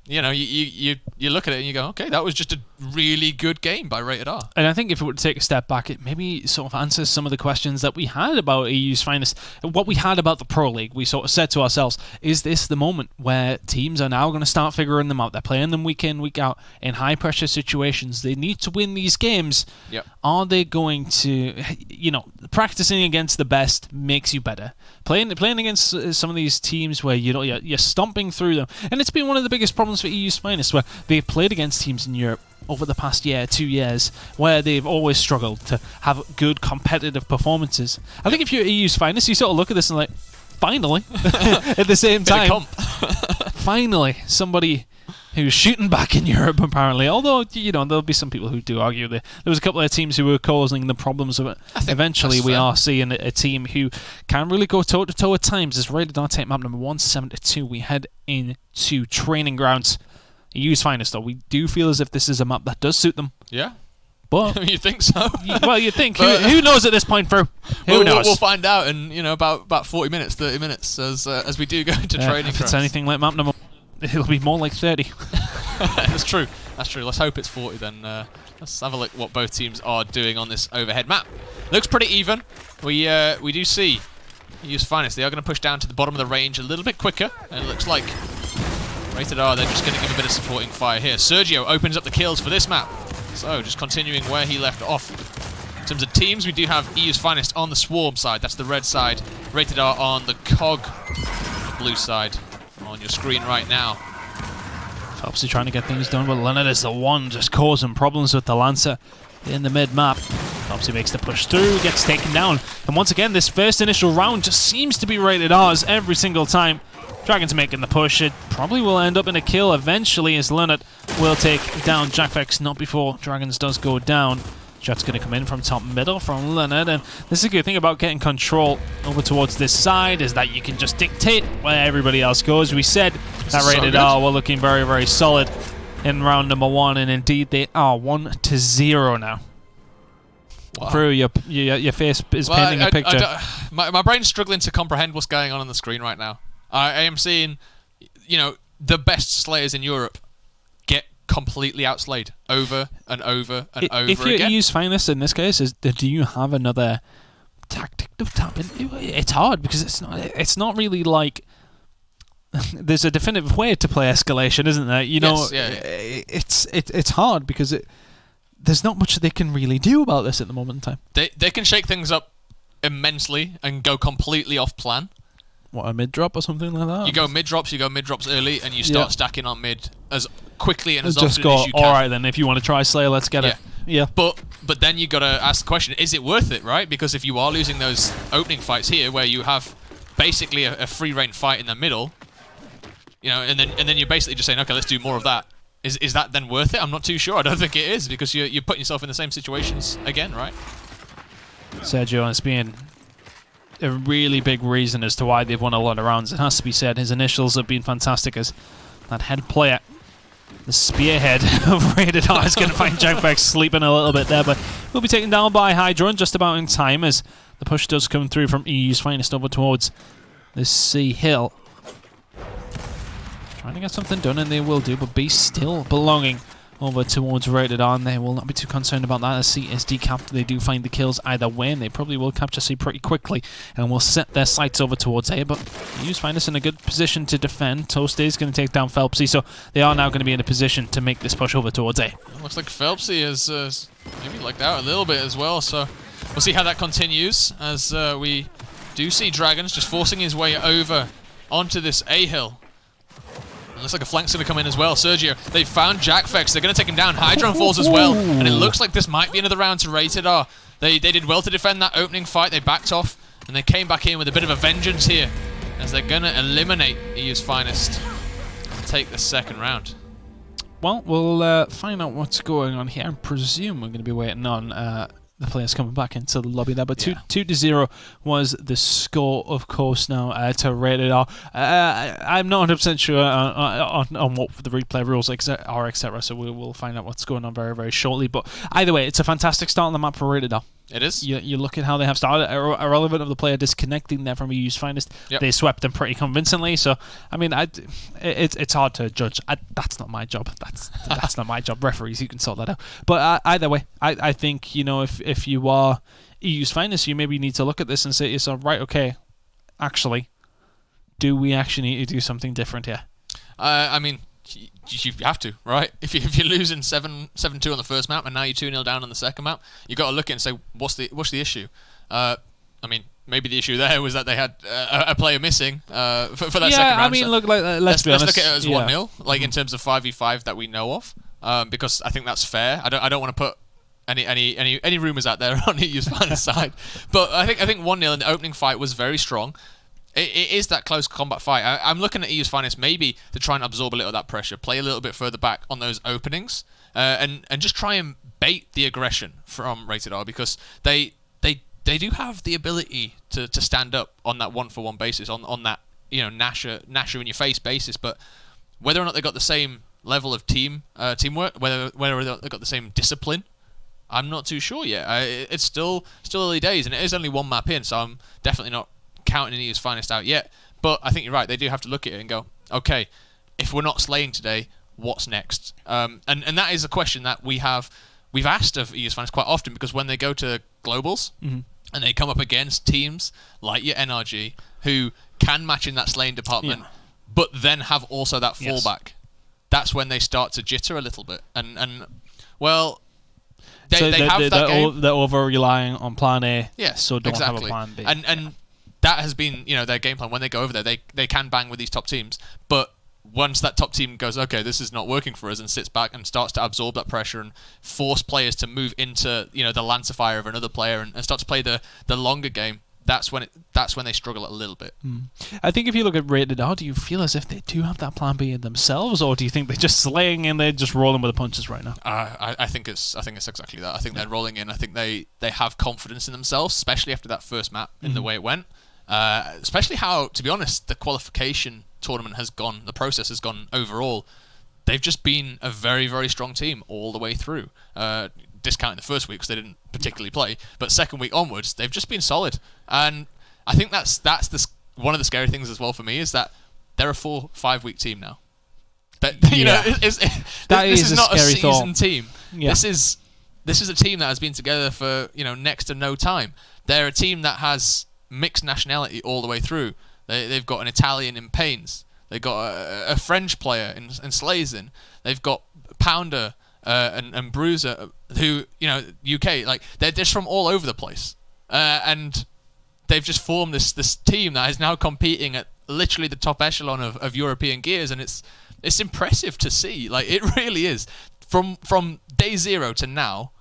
you know, you look at it and you go, okay, that was just a really good game by Rated R. And I think if we were to take a step back, it maybe sort of answers some of the questions that we had about EU's Finest. What we had about the Pro League, we sort of said to ourselves, is this the moment where teams are now going to start figuring them out? They're playing them week in, week out in high-pressure situations. They need to win these games. Yep. Are they going to, you know, practicing against the best makes you better. Playing against some of these teams where you're stomping through them. And it's been one of the biggest problems for EU's Finest, where they've played against teams in Europe over the past 2 years, where they've always struggled to have good competitive performances. I think if you're EU's Finest, you sort of look at this and like, finally, at the same time, finally, somebody who's shooting back in Europe, apparently. Although, you know, there'll be some people who do argue that there was a couple of teams who were causing the problems of it. Eventually, we are seeing a team who can really go toe-to-toe at times. As Rated R take map number 172, we head into Training Grounds. EU's Finest, though. We do feel as if this is a map that does suit them. Yeah. But you think so? Well, you think. Who knows at this point, Drew? Who knows? We'll find out in, you know, about 40 minutes, 30 minutes as we do go into training. If it's anything like map number, it'll be more like 30. That's true. Let's hope it's 40 then. Let's have a look what both teams are doing on this overhead map. Looks pretty even. We do see EU's Finest. They are going to push down to the bottom of the range a little bit quicker, and it looks like Rated R, they're just going to give a bit of supporting fire here. Sergio opens up the kills for this map. So, just continuing where he left off. In terms of teams, we do have EU's Finest on the Swarm side. That's the red side. Rated R on the COG, the blue side. On your screen right now. Phelpsy trying to get things done, but Leonard is the one just causing problems with the Lancer in the mid-map. Phelpsy makes the push through, gets taken down. And once again, this first initial round just seems to be Rated R's every single time. Dragon's making the push. It probably will end up in a kill eventually, as Leonard will take down Jackvex, not before Dragons does go down. Shot's going to come in from top middle from Leonard, and this is a good thing about getting control over towards this side, is that you can just dictate where everybody else goes. We said that Rated R were looking very, very solid in round number 1, and indeed they are 1-0 now. Wow. Drew, your face is painting a picture. My brain's struggling to comprehend what's going on the screen right now. I am seeing, you know, the best Slayers in Europe get completely outslayed over and over and over if again. If you use Finest in this case, do you have another tactic to tap into? It's hard because it's not really like there's a definitive way to play escalation, isn't there? You know, it's hard because there's not much they can really do about this at the moment in time. They can shake things up immensely and go completely off plan. What, a mid drop or something like that? You go mid drops early, and you start stacking on mid as quickly and as just often as you can. All right, then, if you want to try Slayer, let's get it. Yeah. But then you got to ask the question: is it worth it? Right? Because if you are losing those opening fights here, where you have basically a free reign fight in the middle, you know, and then you're basically just saying, okay, let's do more of that. Is that then worth it? I'm not too sure. I don't think it is, because you're putting yourself in the same situations again, right? Sergio has been a really big reason as to why they've won a lot of rounds. It has to be said, his initials have been fantastic as that head player. The spearhead of Rated R is going to find Jackvex sleeping a little bit there, but will be taken down by Hydron just about in time as the push does come through from EU's Finest over towards the C Hill. Trying to get something done, and they will do, but B still belonging over towards Rated On. They will not be too concerned about that as CSD capped. They do find the kills either way, and they probably will capture C pretty quickly and will set their sights over towards A. But Use find us in a good position to defend. Toast is going to take down Phelpsy, so they are now going to be in a position to make this push over towards A. It looks like Phelpsy is maybe lucked out a little bit as well, so we'll see how that continues as we do see Dragons just forcing his way over onto this A hill. It looks like a flank's going to come in as well. Sergio, they found Jackfex. They're going to take him down. Hydron falls as well. And it looks like this might be another round to Rated R. They did well to defend that opening fight. They backed off. And they came back in with a bit of a vengeance here. As they're going to eliminate EU's Finest. And take the second round. Well, we'll find out what's going on here. I presume we're going to be waiting on the players coming back into the lobby there. But 2-0 was the score, of course, now to Rated R. I'm not 100% sure on what the replay rules are, etc. So we will find out what's going on very, very shortly. But either way, it's a fantastic start on the map for Rated R. It is. You look at how they have started. Irrelevant of the player disconnecting there from EU's Finest, they swept them pretty convincingly. So, I mean, it's hard to judge. That's not my job. That's not my job. Referees, you can sort that out. But either way, I think, you know, if you are EU's Finest, you maybe need to look at this and say to yourself, right, okay, actually, do we actually need to do something different here? I mean, you have to, right? If you're losing 7-2 on the first map and now you're 2-0 down on the second map, you got to look at it and say, what's the issue? I mean, maybe the issue there was that they had a player missing for that second round. Yeah, I mean, so look, let's be honest. Let's look at it as 1-0, like in terms of 5v5 that we know of, because I think that's fair. I don't want to put any rumours out there on EU's Finest side, but I think 1-0 in the opening fight was very strong. It is that close combat fight. I'm looking at EU's Finest maybe to try and absorb a little of that pressure, play a little bit further back on those openings, and just try and bait the aggression from Rated R, because they do have the ability to stand up on that 1-for-1 basis, on that, you know, Nasher in your face basis. But whether or not they got the same level of teamwork, whether they got the same discipline, I'm not too sure yet. It's still early days, and it is only one map in, so I'm definitely not counting EU's Finest out yet. But I think you're right. They do have to look at it and go, okay, if we're not slaying today, what's next? And that is a question that we've asked of EU's Finest quite often, because when they go to globals and they come up against teams like your NRG who can match in that slaying department, but then have also that fallback, that's when they start to jitter a little bit. And well, they have that game. They're over relying on plan A, so don't exactly. have a plan B. And that has been, you know, their game plan. When they go over there, they can bang with these top teams, but once that top team goes, okay, this is not working for us, and sits back and starts to absorb that pressure and force players to move into, you know, the Lancer fire of another player and start to play the longer game, that's when they struggle a little bit. I think if you look at Rated R, do you feel as if they do have that plan B in themselves, or do you think they're just slaying and they're just rolling with the punches right now? I think it's exactly that. I think they're rolling in. I think they have confidence in themselves, especially after that first map in the way it went. Especially how, to be honest, the qualification tournament has gone, the process has gone overall. They've just been a very, very strong team all the way through. Discounting the first week because they didn't particularly play, but second week onwards, they've just been solid. And I think that's one of the scary things as well for me, is that they're a 4-5 week team now. You know, this is not a seasoned team. Yeah. This is a team that has been together for, you know, next to no time. They're a team that has mixed nationality all the way through. They've got an Italian in Pains. They've got a French player in Slazin. They've got Pounder and Bruiser, who, you know, UK. Like, they're just from all over the place, and they've just formed this team that is now competing at literally the top echelon of European gears, and it's impressive to see. Like, it really is. From day zero to now,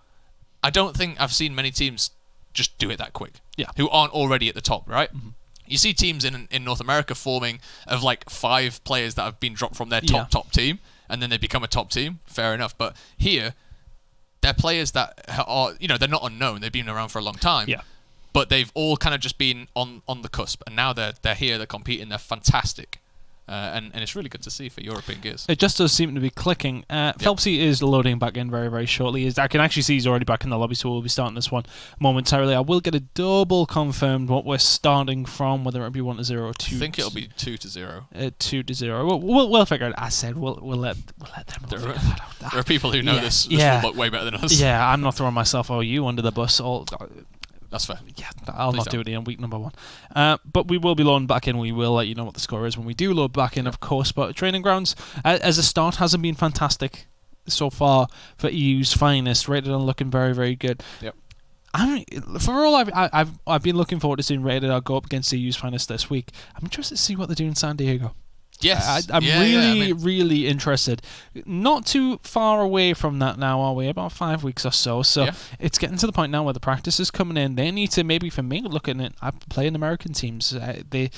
I don't think I've seen many teams just do it that quick. Yeah. Who aren't already at the top, right? You see teams in North America forming of like 5 players that have been dropped from their top team, and then they become a top team. Fair enough. But here, they're players that are, you know, they're not unknown. They've been around for a long time. Yeah. But they've all kind of just been on the cusp, and now they're here. They're competing. They're fantastic. and it's really good to see for European gears. It just does seem to be clicking. Phelpsy is loading back in very, very shortly. I can actually see he's already back in the lobby, so we'll be starting this one momentarily. I will get a double confirmed what we're starting from, whether it be 1-0 or 2. I think it'll be 2-0. 2-0. We'll figure it. I said we'll let them figure that out. There are people who know this rulebook way better than us. Yeah, I'm not throwing myself or you under the bus. That's fair. Yeah, I'll not do it in week number 1. But we will be loading back in. We will let you know what the score is when we do load back in, of course. But Training Grounds, as a start, hasn't been fantastic so far for EU's finest. Rated on looking very, very good. Yep. For all I've been looking forward to seeing Rated R go up against EU's finest this week. I'm interested to see what they do in San Diego. Yes. I'm really interested. Not too far away from that now, are we? About 5 weeks or so. So it's getting to the point now where the practice is coming in. They need to, maybe for me, looking at playing American teams. They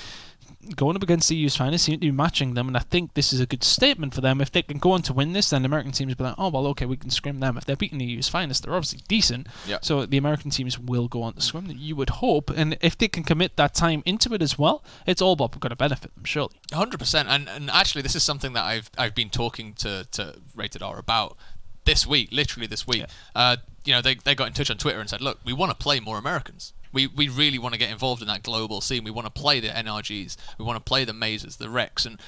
going up against the EU's finest seem to be matching them, and I think this is a good statement for them. If they can go on to win this, then the American teams will be like, oh, well, okay, we can scrim them. If they're beating the EU's finest, they're obviously decent. Yep. So the American teams will go on to scrim them, you would hope. And if they can commit that time into it as well, it's all but going to benefit them, surely. 100%. And actually, this is something that I've been talking to Rated R about this week, literally this week. Yeah. They got in touch on Twitter and said, look, we want to play more Americans. We really want to get involved in that global scene. We want to play the NRGs. We want to play the Mazes, the Rex. And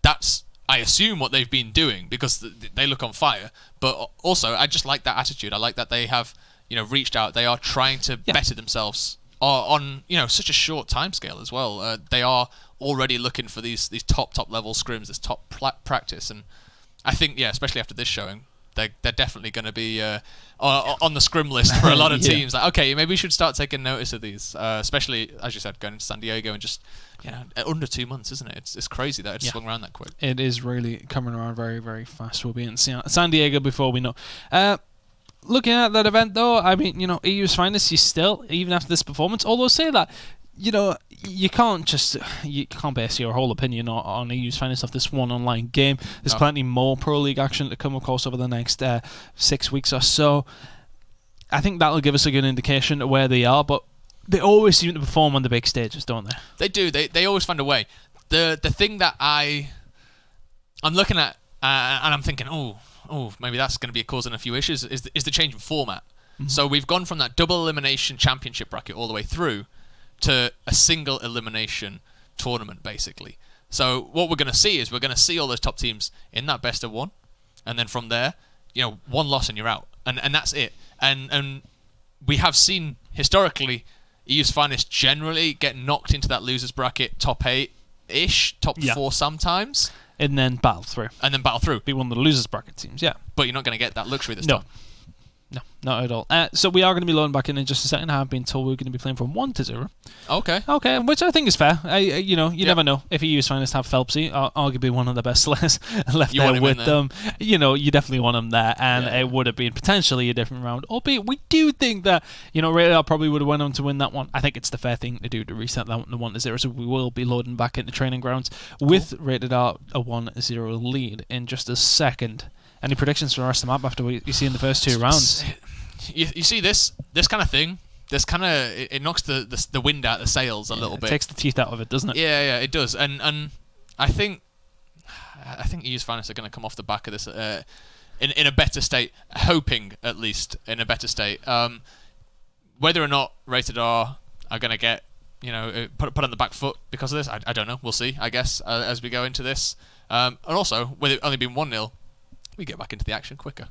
that's, I assume, what they've been doing because they look on fire. But also, I just like that attitude. I like that they have, reached out. They are trying to better themselves on, such a short timescale as well. They are already looking for these top level scrims, this top practice. And I think, especially after this showing, they're definitely going to be on the scrim list for a lot of teams. Like, okay, maybe we should start taking notice of these, especially, as you said, going to San Diego and just, under 2 months, isn't it? It's crazy that it swung around that quick. It is really coming around very, very fast. We'll be in San Diego before we know. Looking at that event, though, I mean, EU's finest, you still, even after this performance, although say that, you can't base your whole opinion on EU's finest off this one online game. There's plenty more Pro League action to come, of course, over the next 6 weeks or so. I think that'll give us a good indication of where they are, but they always seem to perform on the big stages, don't they? They do. They always find a way. The thing that I'm looking at and I'm thinking, maybe that's going to be causing a few issues, is the change in format. Mm-hmm. So we've gone from that double elimination championship bracket all the way through to a single elimination tournament, basically. So what we're going to see is we're going to see all those top teams in that best of one, and then from there, one loss and you're out, and that's it. And we have seen historically EU's finest generally get knocked into that losers bracket, top 8-ish, top 4 sometimes, and then battle through. Be one of the losers bracket teams, yeah. But you're not going to get that luxury this time. No, not at all. So we are going to be loading back in just a second. I've been told we're going to be playing from 1-0. Okay, which I think is fair. You never know. If EU's finest have Phelpsy, arguably one of the best left there with them. You definitely want him there, and it would have been potentially a different round. Albeit, we do think that Rated R probably would have went on to win that one. I think it's the fair thing to do to reset that one to 1-0. So we will be loading back into Training Grounds with Rated R a 1-0 lead in just a second. Any predictions for the rest of the map after you see in the first 2 rounds? You see this kind of thing. This kind of it knocks the wind out of the sails a little bit. It takes the teeth out of it, doesn't it? Yeah, it does. And I think EU's finest are going to come off the back of this in a better state, hoping at least in a better state. Whether or not Rated R are going to get put on the back foot because of this, I don't know. We'll see, I guess, as we go into this. And also, with it only being 1-0. We get back into the action quicker.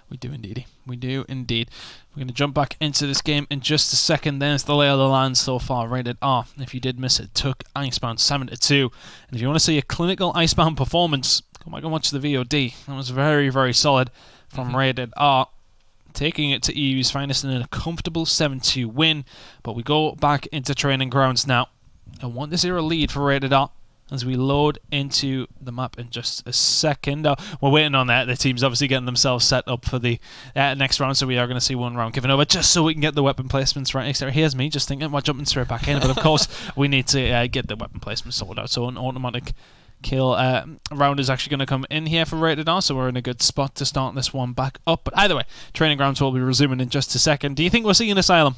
We do indeed. We're going to jump back into this game in just a second. There's the lay of the land so far. Rated R, if you did miss it, took Icebound 7-2. And if you want to see a clinical Icebound performance, go back and watch the VOD. That was very, very solid from Rated R, taking it to EU's finest in a comfortable 7-2 win. But we go back into Training Grounds now. A 1-0 lead for Rated R as we load into the map in just a second. We're waiting on that. The team's obviously getting themselves set up for the next round, so we are going to see one round given over just so we can get the weapon placements right next there. Here's me just thinking about jumping straight back in, but of course we need to get the weapon placement sorted out. So an automatic kill round is actually going to come in here for Rated R, so we're in a good spot to start this one back up. But either way, Training Grounds will be resuming in just a second. Do you think we'll see an Asylum?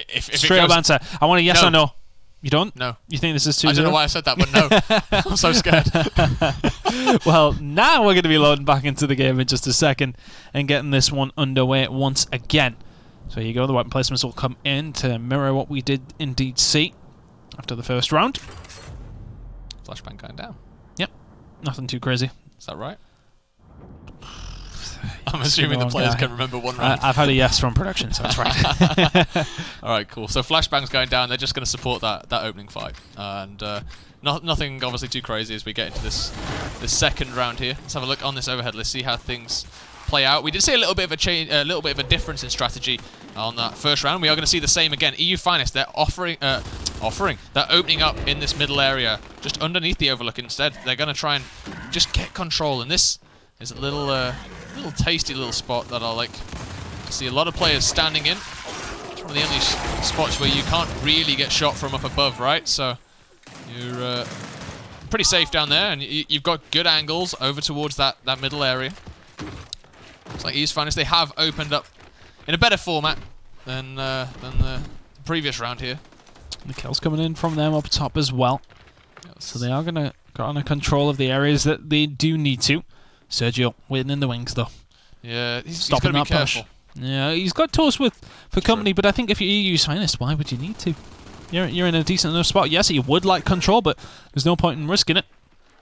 If Straight up answer. I want a yes or no. You don't? No. You think this is 2-0? I don't know why I said that, but no. I'm so scared. Well, now we're going to be loading back into the game in just a second and getting this one underway once again. So here you go. The weapon placements will come in to mirror what we did indeed see after the first round. Flashbang going down. Yep. Nothing too crazy. Is that right? I'm assuming the players can remember one round. I've had a yes from production, so that's right. All right, cool. So Flashbang's going down. They're just going to support that opening fight. And nothing obviously too crazy as we get into this second round here. Let's have a look on this overhead. Let's see how things play out. We did see a little bit of a change, a little bit of a difference in strategy on that first round. We are going to see the same again. EU Finest, they're they're opening up in this middle area, just underneath the overlook instead. They're going to try and just get control. And this is a little tasty little spot that I like to see a lot of players standing in. It's one of the only spots where you can't really get shot from up above, right? So you're pretty safe down there, and you've got good angles over towards that middle area. Looks like East Finest, they have opened up in a better format than the previous round here. The kills coming in from them up top as well. Yes. So they are going to get under control of the areas that they do need to. Sergio waiting in the wings though. Yeah, he's got to be careful. Yeah, he's got toast for company, but I think if you're EU's Finest, why would you need to? You're in a decent enough spot. Yes, you would like control, but there's no point in risking it.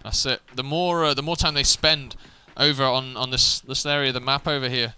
That's it. The more time they spend over on this area of the map over here,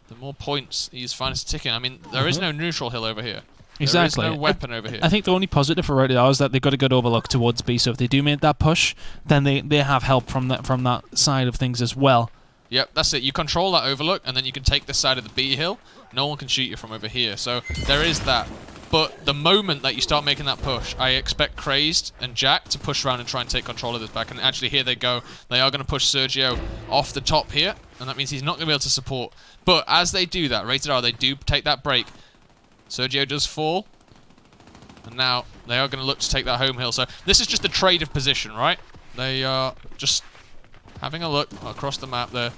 the more points EU's Finest ticking. I mean, there is no neutral hill over here. Exactly. There is no weapon over here. I think the only positive for Rated R is that they've got a good overlook towards B, so if they do make that push, then they have help from that side of things as well. Yep, that's it. You control that overlook, and then you can take this side of the B hill. No one can shoot you from over here, so there is that. But the moment that you start making that push, I expect Crazed and Jack to push around and try and take control of this back. And actually, here they go. They are going to push Sergio off the top here, and that means he's not going to be able to support. But as they do that, Rated R, they do take that break. Sergio does fall, and now they are going to look to take that home hill. So this is just the trade of position, right? They are just having a look across the map. They're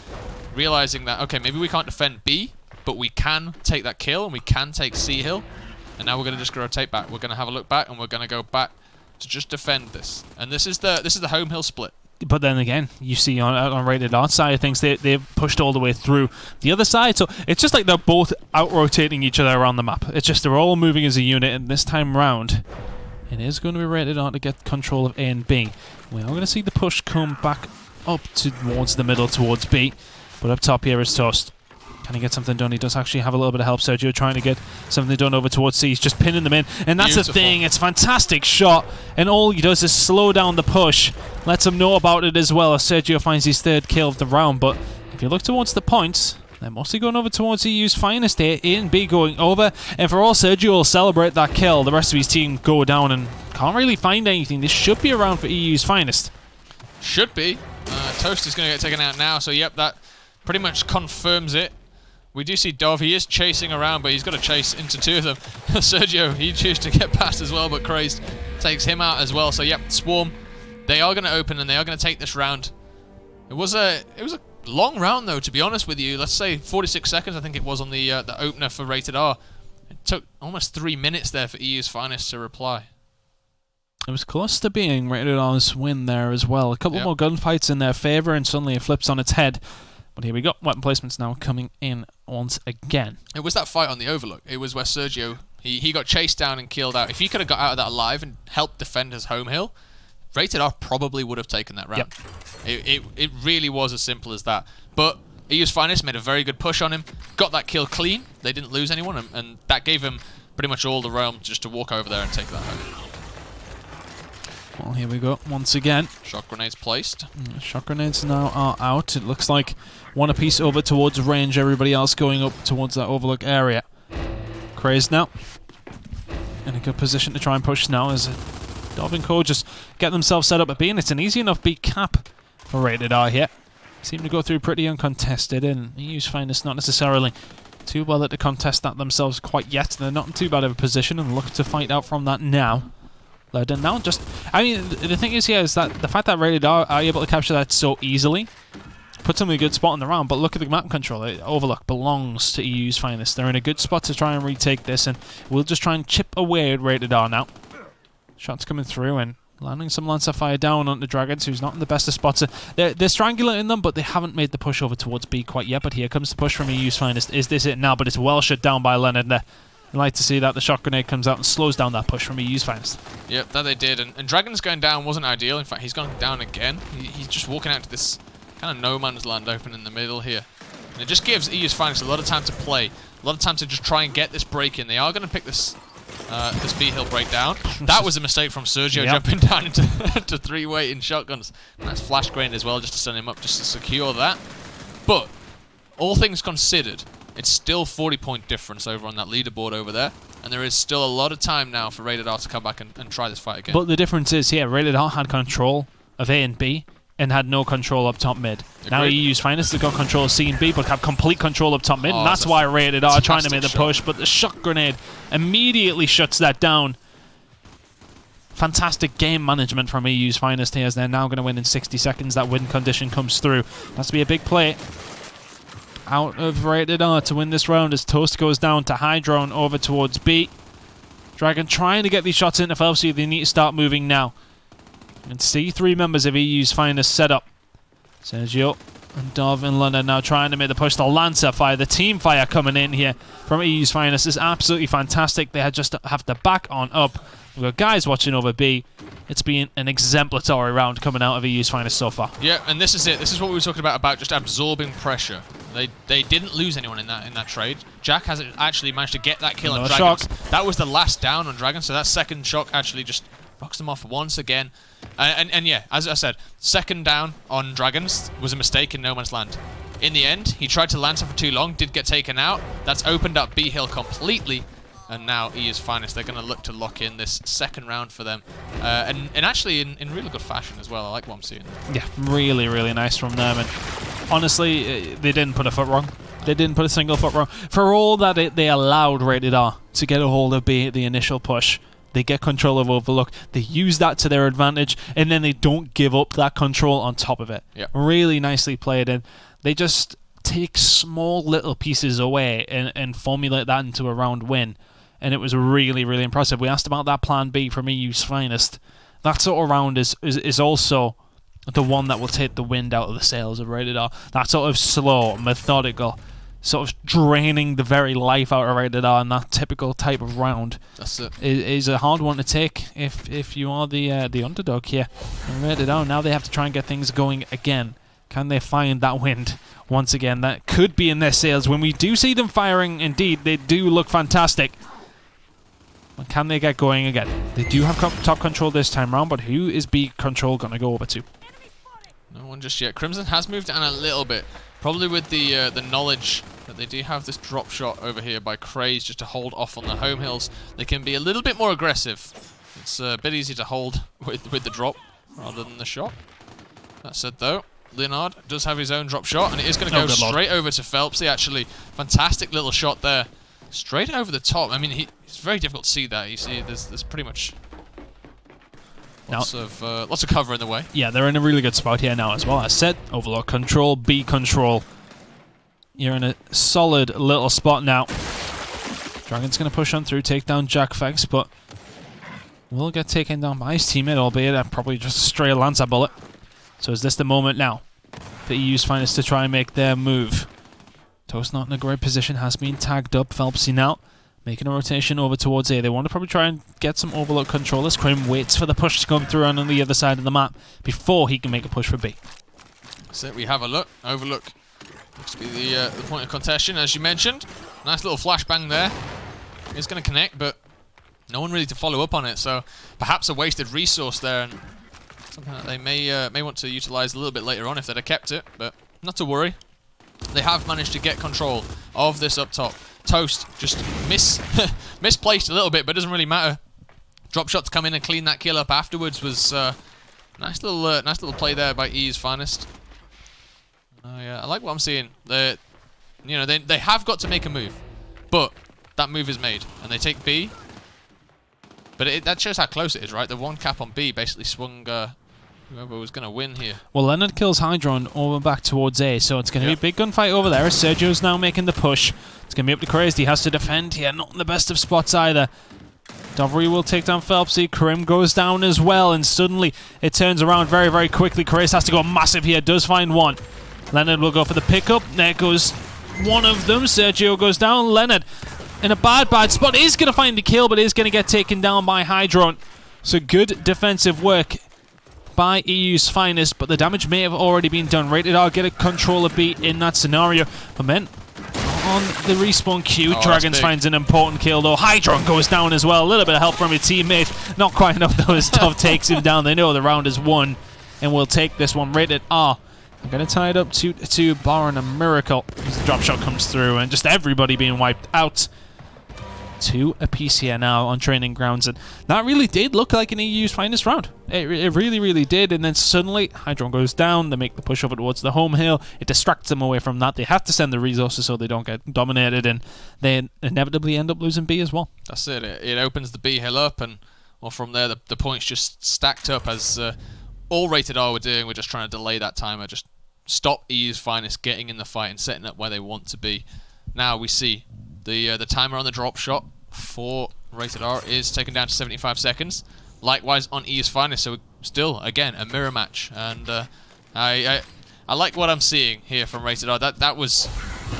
realizing that, okay, maybe we can't defend B, but we can take that kill, and we can take C hill. And now we're going to just rotate back. We're going to have a look back, and we're going to go back to just defend this. And this is the home hill split. But then again, you see on Rated R side of things, they've pushed all the way through the other side. So it's just like they're both out-rotating each other around the map. It's just they're all moving as a unit, and this time round, it is going to be Rated R to get control of A and B. We are going to see the push come back up towards the middle, towards B. But up top here is Toast. Can he get something done? He does actually have a little bit of help. Sergio trying to get something done over towards C. He's just pinning them in. And that's the thing. It's a fantastic shot. And all he does is slow down the push. Lets him know about it as well as Sergio finds his third kill of the round. But if you look towards the points, they're mostly going over towards EU's Finest here. A and B going over. And for all Sergio will celebrate that kill, the rest of his team go down and can't really find anything. This should be around for EU's Finest. Should be. Toast is going to get taken out now. So, yep, that pretty much confirms it. We do see Dov. He is chasing around, but he's got to chase into two of them. Sergio, he chooses to get past as well, but Crazed takes him out as well. So, yep, Swarm, they are going to open, and they are going to take this round. It was a long round, though, to be honest with you. Let's say 46 seconds, I think it was, on the opener for Rated R. It took almost 3 minutes there for EU's Finest to reply. It was close to being Rated R's win there as well. A couple more gunfights in their favour, and suddenly it flips on its head. But here we go. Weapon placements now coming in once again. It was that fight on the overlook. It was where Sergio, he got chased down and killed out. If he could have got out of that alive and helped defend his home hill, Rated R probably would have taken that round. Yep. It really was as simple as that. But EU's Finest made a very good push on him, got that kill clean. They didn't lose anyone, and that gave him pretty much all the realm just to walk over there and take that home. Well, here we go once again. Shock grenades placed. Shock grenades now are out. It looks like one apiece over towards range. Everybody else going up towards that overlook area. Crazed now. In a good position to try and push now as Dov and Co just get themselves set up at B, and it's an easy enough beat cap for Rated R here. Seem to go through pretty uncontested, and EU's Finest not necessarily too well to contest that themselves quite yet. They're not in too bad of a position and look to fight out from that now. And now just, I mean, the thing is here is that the fact that Rated R are able to capture that so easily puts them in a good spot in the round. But look at the map control. Overlook belongs to EU's Finest. They're in a good spot to try and retake this, and we'll just try and chip away at Rated R now. Shots coming through and landing some Lancer fire down on the Dragons, who's not in the best of spots. They're strangulating them, but they haven't made the push over towards B quite yet. But here comes the push from EU's Finest. Is this it now? But it's well shut down by Leonard there. I'd like to see that. The shot grenade comes out and slows down that push from EU's Finest. Yep, that they did. And Dragon's going down wasn't ideal. In fact, he's gone down again. He's just walking out to this kind of no man's land open in the middle here. And it just gives EU's Finest a lot of time to play, a lot of time to just try and get this break in. They are going to pick this B hill break down. That was a mistake from Sergio, jumping down into three waiting shotguns. And that's flash grenade as well, just to send him up, just to secure that. But all things considered, it's still 40-point difference over on that leaderboard over there. And there is still a lot of time now for Rated R to come back and try this fight again. But the difference is here, Rated R had control of A and B and had no control up top mid. Agreed. Now EU's Finest have got control of C and B, but have complete control up top mid, and that's why Rated R are trying to make the push, but the shot grenade immediately shuts that down. Fantastic game management from EU's Finest here, as they're now going to win in 60 seconds. That win condition comes through. Has to be a big play out of Rated R to win this round, as Toast goes down to high drone over towards B. Dragon trying to get these shots into Phelpsy. They need to start moving now. And see 3 members of EU's Finest set up. Sergio and Dov and Leonard now trying to make the push. The Lancer fire, the team fire coming in here from EU's Finest is absolutely fantastic. They just have to back on up. We've got guys watching over B. It's been an exemplary round coming out of EU's Finest so far. Yeah, and this is it. This is what we were talking about just absorbing pressure. They didn't lose anyone in that trade. Jack has actually managed to get that kill on Dragons. That was the last down on Dragons, so that second shock actually just knocks them off once again. And yeah, as I said, second down on Dragons was a mistake in no man's land. In the end, he tried to Lancer for too long, did get taken out. That's opened up B hill completely. And now EU's Finest, they're going to look to lock in this second round for them. And actually in really good fashion as well. I like what I'm seeing. Yeah, really, really nice from them. And honestly, they didn't put a foot wrong. They didn't put a single foot wrong. For all that they allowed Rated R to get a hold of B at the initial push, they get control of Overlook. They use that to their advantage, and then they don't give up that control on top of it. Yep. Really nicely played, and they just take small little pieces away and formulate that into a round win. And it was really, really impressive. We asked about that plan B from EU's Finest. That sort of round is also the one that will take the wind out of the sails of Rated R. That sort of slow, methodical, sort of draining the very life out of Rated R, and that typical type of round. That's it. Is a hard one to take if you are the underdog here. And Rated R, now they have to try and get things going again. Can they find that wind once again? That could be in their sails. When we do see them firing, indeed, they do look fantastic. But can they get going again? They do have top control this time round, but who is B control going to go over to? No one just yet. Crimson has moved down a little bit. Probably with the knowledge that they do have this drop shot over here by Craze just to hold off on the home hills. They can be a little bit more aggressive. It's a bit easier to hold with the drop rather than the shot. That said though, Leonard does have his own drop shot, and it is going to go straight over to Phelpsy actually. Fantastic little shot there. Straight over the top. I mean, it's very difficult to see that. You see, there's pretty much lots of cover in the way. Yeah, they're in a really good spot here now as well. I said Overlook control, B control. You're in a solid little spot now. Dragon's going to push on through, take down Jack Fex, but will get taken down by his teammate, albeit probably just a stray Lancer bullet. So is this the moment now for EU's Finest to try and make their move? Toast not in a great position, has been tagged up. Phelpsy now making a rotation over towards A. They want to probably try and get some Overlook control as Crim waits for the push to come through on the other side of the map before he can make a push for B. So we have a look. Overlook looks to be the point of contention, as you mentioned. Nice little flashbang there. It's going to connect, but no one really to follow up on it. So perhaps a wasted resource there, and something that they may want to utilize a little bit later on if they'd have kept it. But not to worry. They have managed to get control of this up top. Toast just misplaced a little bit, but it doesn't really matter. Drop shot to come in and clean that kill up afterwards was nice little play there by EU's Finest. Yeah, I like what I'm seeing. They have got to make a move, but that move is made, and they take B. But that shows how close it is, right? The one cap on B basically swung whoever was going to win here. Well, Leonard kills Hydron over back towards A, so it's going to be a big gunfight over there. Sergio's now making the push. It's going to be up to Crazed. He has to defend here. Not in the best of spots either. Dovry will take down Phelpsy. Krim goes down as well, and suddenly it turns around very, very quickly. Chris has to go massive here. Does find one. Leonard will go for the pickup. There goes one of them. Sergio goes down. Leonard in a bad spot. Is going to find the kill, but is going to get taken down by Hydron. So good defensive work by EU's Finest, but the damage may have already been done. Rated R get a controller beat in that scenario. But then on the respawn queue, Dragons finds an important kill though. Hydron goes down as well. A little bit of help from his teammate. Not quite enough though as Dove takes him down. They know the round is won and will take this one. Rated R. I'm going to tie it up 2-2, barring a miracle as the drop shot comes through and just everybody being wiped out. 2 apiece here now on training grounds, and that really did look like an EU's Finest round. It really, really did, and then suddenly Hydron goes down. They make the push over towards the home hill. It distracts them away from that. They have to send the resources so they don't get dominated, and they inevitably end up losing B as well. That's it. It opens the B hill up, and well, from there the points just stacked up as all Rated R were doing. We're just trying to delay that timer, just stop EU's Finest getting in the fight and setting up where they want to be. Now we see the timer on the drop shot for Rated R is taken down to 75 seconds. Likewise on EU's Finest, so still, again, a mirror match. And I like what I'm seeing here from Rated R. That was,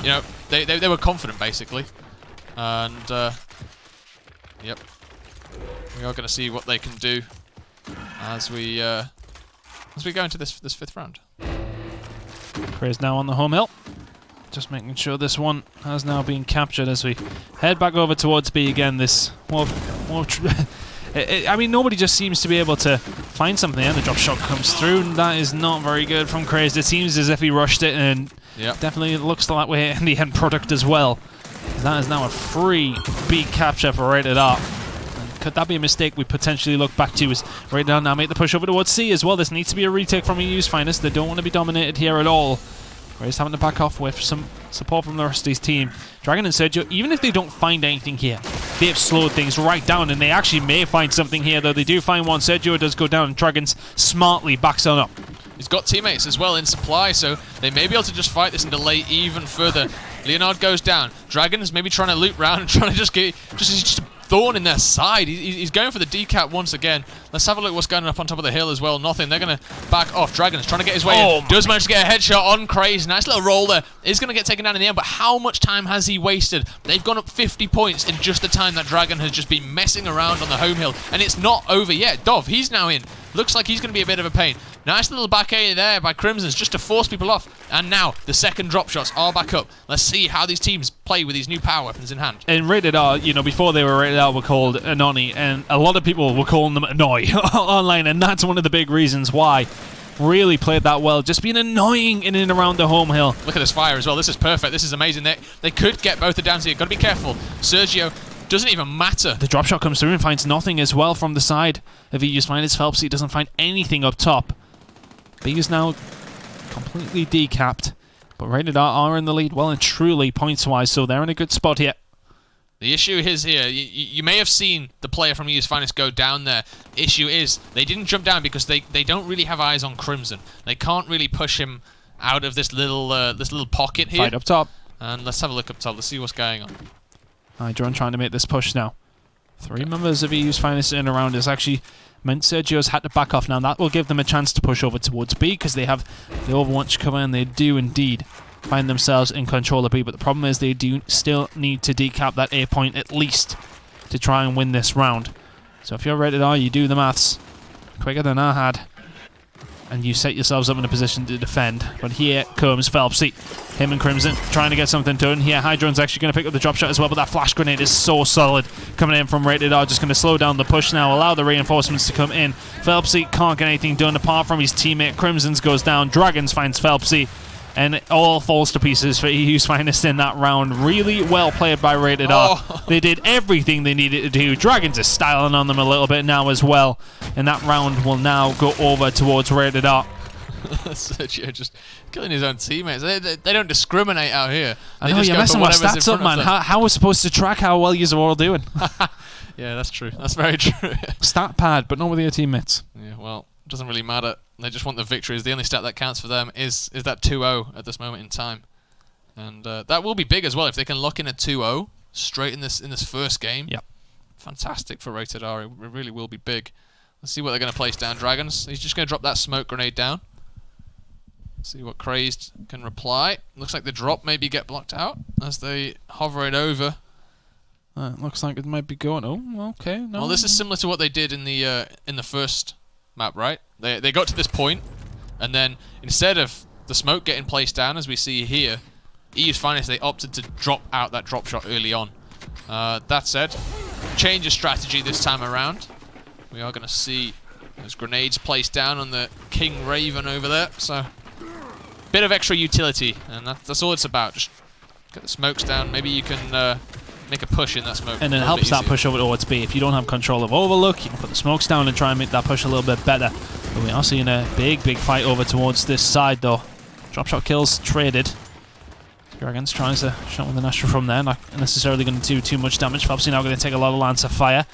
you know, they were confident, basically. And, yep. We are going to see what they can do as we go into this 5th round. Craze now on the home hill. Just making sure this one has now been captured as we head back over towards B again. This I mean, nobody just seems to be able to find something, and the drop shot comes through, and that is not very good from Crazed. It seems as if he rushed it, and definitely looks that way in the end product as well. That is now a free B capture for Rated R. And could that be a mistake we potentially look back to as Rated R now make the push over towards C as well? This needs to be a retake from EU's Finest. They don't want to be dominated here at all. He's having to back off with some support from the rest of his team. Dragon and Sergio, even if they don't find anything here, they have slowed things right down, and they actually may find something here, though they do find one. Sergio does go down, and Dragons smartly backs on up. He's got teammates as well in supply, so they may be able to just fight this and delay even further. Leonard goes down. Dragons maybe trying to loop round and trying to just get just a thorn in their side. He's going for the decap once again. Let's have a look what's going up on top of the hill as well. Nothing. They're going to back off. Dragons trying to get his way in. Does manage to get a headshot on Craze. Nice little roll there. Is going to get taken down in the end, but how much time has he wasted? They've gone up 50 points in just the time that Dragon has just been messing around on the home hill, and it's not over yet. Dov, he's now in. Looks like he's going to be a bit of a pain. Nice little back A there by Crimsons just to force people off. And now the second drop shots are back up. Let's see how these teams play with these new power weapons in hand. And Rated R, you know, before they were Rated R, were called Anoni, and a lot of people were calling them Annoy online, and that's one of the big reasons why. Really played that well, just being annoying in and around the home hill. Look at this fire as well. This is perfect. This is amazing. They could get both the downs here. Got to be careful. Sergio doesn't even matter. The drop shot comes through and finds nothing as well from the side of EU's Finest. Phelpsy doesn't find anything up top. B is now completely decapped, but Rated R are in the lead well and truly points-wise, so they're in a good spot here. The issue is here, you may have seen the player from EU's Finest go down there. Issue is, they didn't jump down because they don't really have eyes on Crimson. They can't really push him out of this little pocket here. Fight up top. And let's have a look up top. Let's see what's going on. Hydron trying to make this push now. 3 members of EU's Finest in around us. Actually meant Sergio's had to back off now. That will give them a chance to push over towards B because they have the Overwatch cover, and they do indeed find themselves in control of B. But the problem is they do still need to decap that A point at least to try and win this round. So if you're Rated R, you do the maths quicker than I had, and you set yourselves up in a position to defend. But here comes Phelpsy. Him and Crimson trying to get something done here. Hydron's actually going to pick up the drop shot as well, but that flash grenade is so solid coming in from Rated R. Just going to slow down the push now, allow the reinforcements to come in. Phelpsy can't get anything done apart from his teammate. Crimson's goes down. Dragons finds Phelpsy, and it all falls to pieces for EU's Finest in that round. Really well played by Rated R. They did everything they needed to do. Dragons is styling on them a little bit now as well, and that round will now go over towards Rated R. Sergio just killing his own teammates. They don't discriminate out here. I know, you're messing my stats up, man. How are we supposed to track how well you're all doing? Yeah, that's true. That's very true. Stat pad, but not with your teammates. Yeah, well, it doesn't really matter. They just want the victories. The only stat that counts for them is that 2-0 at this moment in time. And that will be big as well if they can lock in a 2-0 straight in this first game. Yep. fantastic for Rated R. It really will be big. Let's see what they're going to place down. Dragons, he's just going to drop that smoke grenade down. See what Crazed can reply. Looks like the drop maybe get blocked out as they hover it over. Looks like it might be going. Oh, okay. No. Well, this is similar to what they did in the first map, right? They got to this point, and then instead of the smoke getting placed down, as we see here, EU's Finest, they opted to drop out that drop shot early on. That said, change of strategy this time around. We are going to see those grenades placed down on the King Raven over there. So, bit of extra utility, and that's all it's about. Just get the smokes down. Maybe you can make a push in that smoke. And it helps that push over towards B. If you don't have control of Overlook, you can put the smokes down and try and make that push a little bit better. But we are seeing a big fight over towards this side, though. Drop shot kills traded. Dragons trying to shot with the Astra from there. Not necessarily going to do too much damage. Fabsy now going to take a lot of Lancer fire.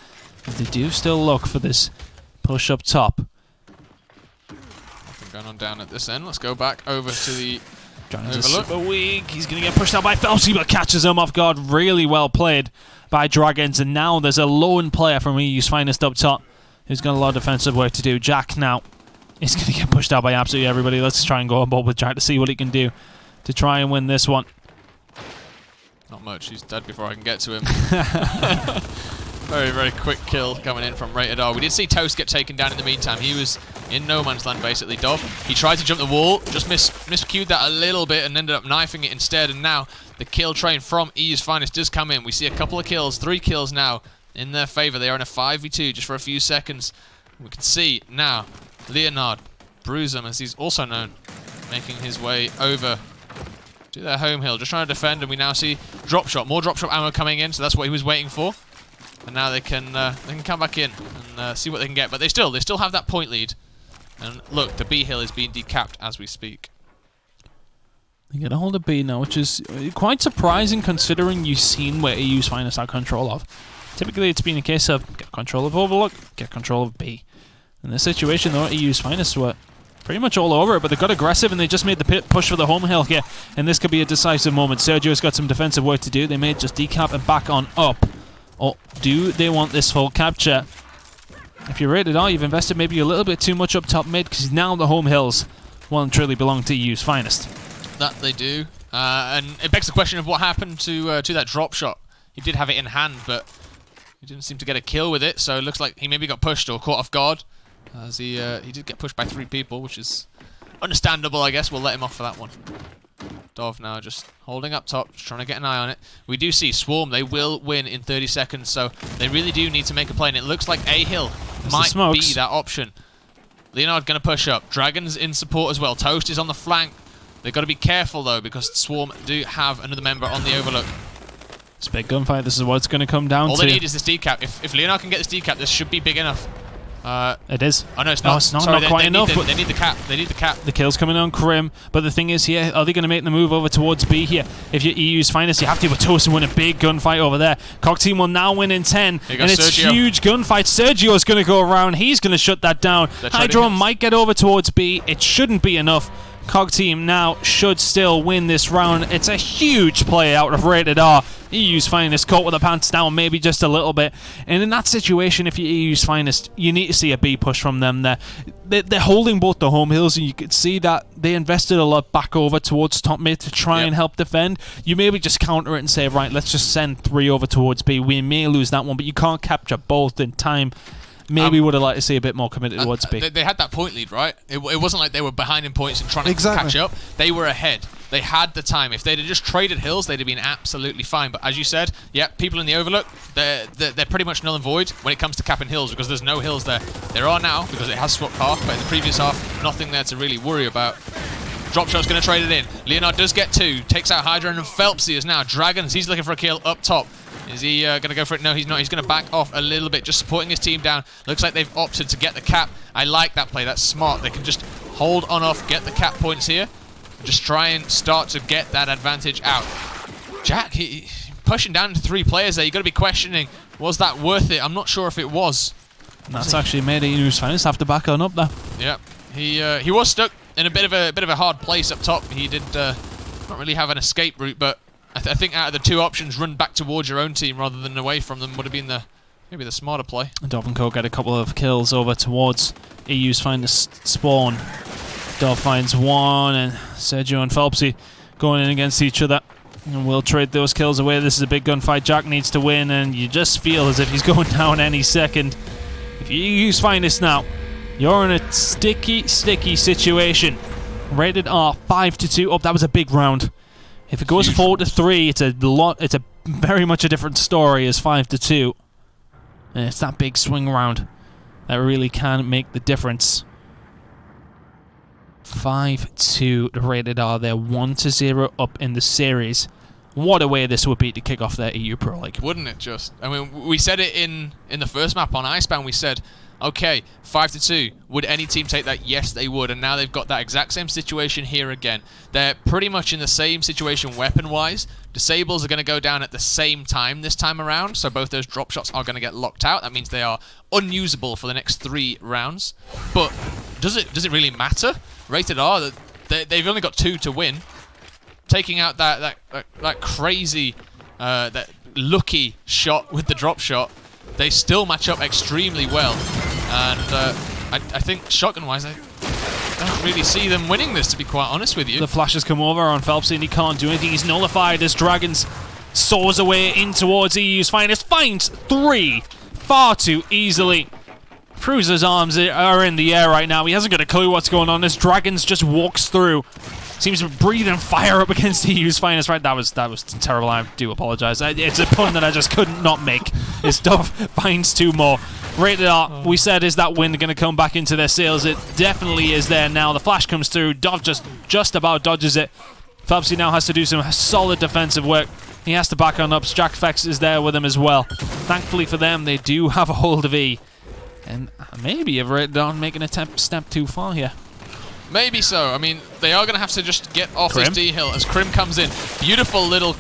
But they do still look for this push up top. Nothing going on down at this end. Let's go back over to the Dragons are super weak. He's going to get pushed out by Fabsy, but catches him off guard. Really well played by Dragons. And now there's a lone player from EU's Finest up top who's got a lot of defensive work to do. Jack now is going to get pushed out by absolutely everybody. Let's try and go on board with Jack to see what he can do to try and win this one. Not much. He's dead before I can get to him. Very quick kill coming in from Rated R. We did see Toast get taken down in the meantime. He was in no man's land, basically, Dov. He tried to jump the wall, just miscued that a little bit and ended up knifing it instead. And now the kill train from EU's Finest does come in. We see a couple of kills, 3 kills now in their favor. They are in a 5v2 just for a few seconds. We can see now Leonard Bruisem, as he's also known, making his way over to their home hill, just trying to defend. And we now see drop shot, more drop shot ammo coming in, so that's what he was waiting for. And now they can come back in and see what they can get. But they still have that point lead. And look, the B hill is being decapped as we speak. They get a hold of B now, which is quite surprising considering you've seen where EU's Finest had control of. Typically, it's been a case of get control of Overlook, get control of B. In this situation, though, EU's Finest were pretty much all over it, but they got aggressive and they just made the push for the home hill here. And this could be a decisive moment. Sergio's got some defensive work to do. They may just decap and back on up. Or do they want this full capture? If you're Rated R, you've invested maybe a little bit too much up top mid, because now the home hills well and truly belong to EU's Finest. That they do. And it begs the question of what happened to that drop shot. He did have it in hand, but he didn't seem to get a kill with it, so it looks like he maybe got pushed or caught off guard. As he did get pushed by 3 people, which is understandable, I guess. We'll let him off for that one. Dov now just holding up top, just trying to get an eye on it. We do see Swarm, they will win in 30 seconds, so they really do need to make a play, and it looks like A-Hill might be that option. Leonard going to push up. Dragons in support as well. Toast is on the flank. They've got to be careful, though, because Swarm do have another member on the Overlook. It's a big gunfight. This is what it's going to come down to. All they need is this decap. If Leonard can get this decap, this should be big enough. It is. Oh no, it's not. No, it's not, Sorry, not quite enough. They need the cap. They need the cap. The kill's coming on Krim, but the thing is here, are they going to make the move over towards B here? If you're EU's Finest, you have to, but Toast and win a big gunfight over there. Cog Team will now win in 10, and it's Sergio. Huge gunfight. Sergio's going to go around. He's going to shut that down. Hydro might get over towards B. It shouldn't be enough. Cog Team now should still win this round. It's a huge play out of Rated R. EU's Finest caught with the pants down maybe just a little bit. And in that situation, if you're EU's Finest, you need to see a B push from them there. They're holding both the home hills, and you could see that they invested a lot back over towards top mid to try and help defend. You maybe just counter it and say, right, let's just send 3 over towards B. We may lose that one, but you can't capture both in time. Maybe would have liked to see a bit more committed towards B. They had that point lead, right? It wasn't like they were behind in points and trying to catch up. They were ahead. They had the time. If they'd have just traded hills, they'd have been absolutely fine. But as you said, yeah, people in the Overlook, they're pretty much null and void when it comes to capping hills, because there's no hills there. There are now, because it has swapped half, but in the previous half, nothing there to really worry about. Dropshot's going to trade it in. Leonard does get 2, takes out Hydra, and Phelpsy is now Dragons. He's looking for a kill up top. Is he going to go for it? No, he's not. He's going to back off a little bit, just supporting his team down. Looks like they've opted to get the cap. I like that play. That's smart. They can just hold on off, get the cap points here, and just try and start to get that advantage out. Jack, he pushing down to 3 players there. You've got to be questioning, was that worth it? I'm not sure if it was. And that's actually made EU's Finest have to back on up there. Yeah, he was stuck in a bit of a hard place up top. He did not really have an escape route, but I think out of the 2 options, run back towards your own team rather than away from them would have been the Maybe the smarter play. Dov and Co get a couple of kills over towards EU's finest spawn. Dov finds one, and Sergio and Phelpsy going in against each other. And we'll trade those kills away. This is a big gunfight. Jack needs to win, and you just feel as if he's going down any second. If you use finest now, you're in a sticky situation. Rated R 5-2. Oh, that was a big round. If it goes 4-3, it's a lot. It's a very much a different story as 5-2. And it's that big swing round that really can make the difference. 5-2 rated R. They're 1-0 up in the series. What a way this would be to kick off their EU Pro League. Wouldn't it just? I mean, we said it in the first map on Icebound. We said, okay, 5-2. Would any team take that? Yes, they would. And now they've got that exact same situation here again. They're pretty much in the same situation weapon-wise. Disables are going to go down at the same time this time around, so both those drop shots are going to get locked out. That means they are unusable for the next 3 rounds. But does it really matter? Rated R, they've only got 2 to win. Taking out that crazy, that lucky shot with the drop shot, they still match up extremely well. And I think shotgun-wise, I don't really see them winning this, to be quite honest with you. The flash has come over on Phelpsy, and he can't do anything. He's nullified as Dragons soars away in towards EU's finest. Finds 3 far too easily. Cruiser's arms are in the air right now. He hasn't got a clue what's going on as Dragons just walks through. Seems to breathe and fire up against EU's finest. Right, that was terrible. I do apologise. It's a pun that I just couldn't not make. His Dov finds 2 more. Rated R, we said, is that wind going to come back into their sails? It definitely is there now. The flash comes through. Dov just about dodges it. Phelpsy now has to do some solid defensive work. He has to back on up. Jackfex is there with him as well. Thankfully for them, they do have a hold of E. And maybe if Rated R making a step too far here. Maybe so. I mean, they are going to have to just get off this D-hill as Krim comes in. Beautiful little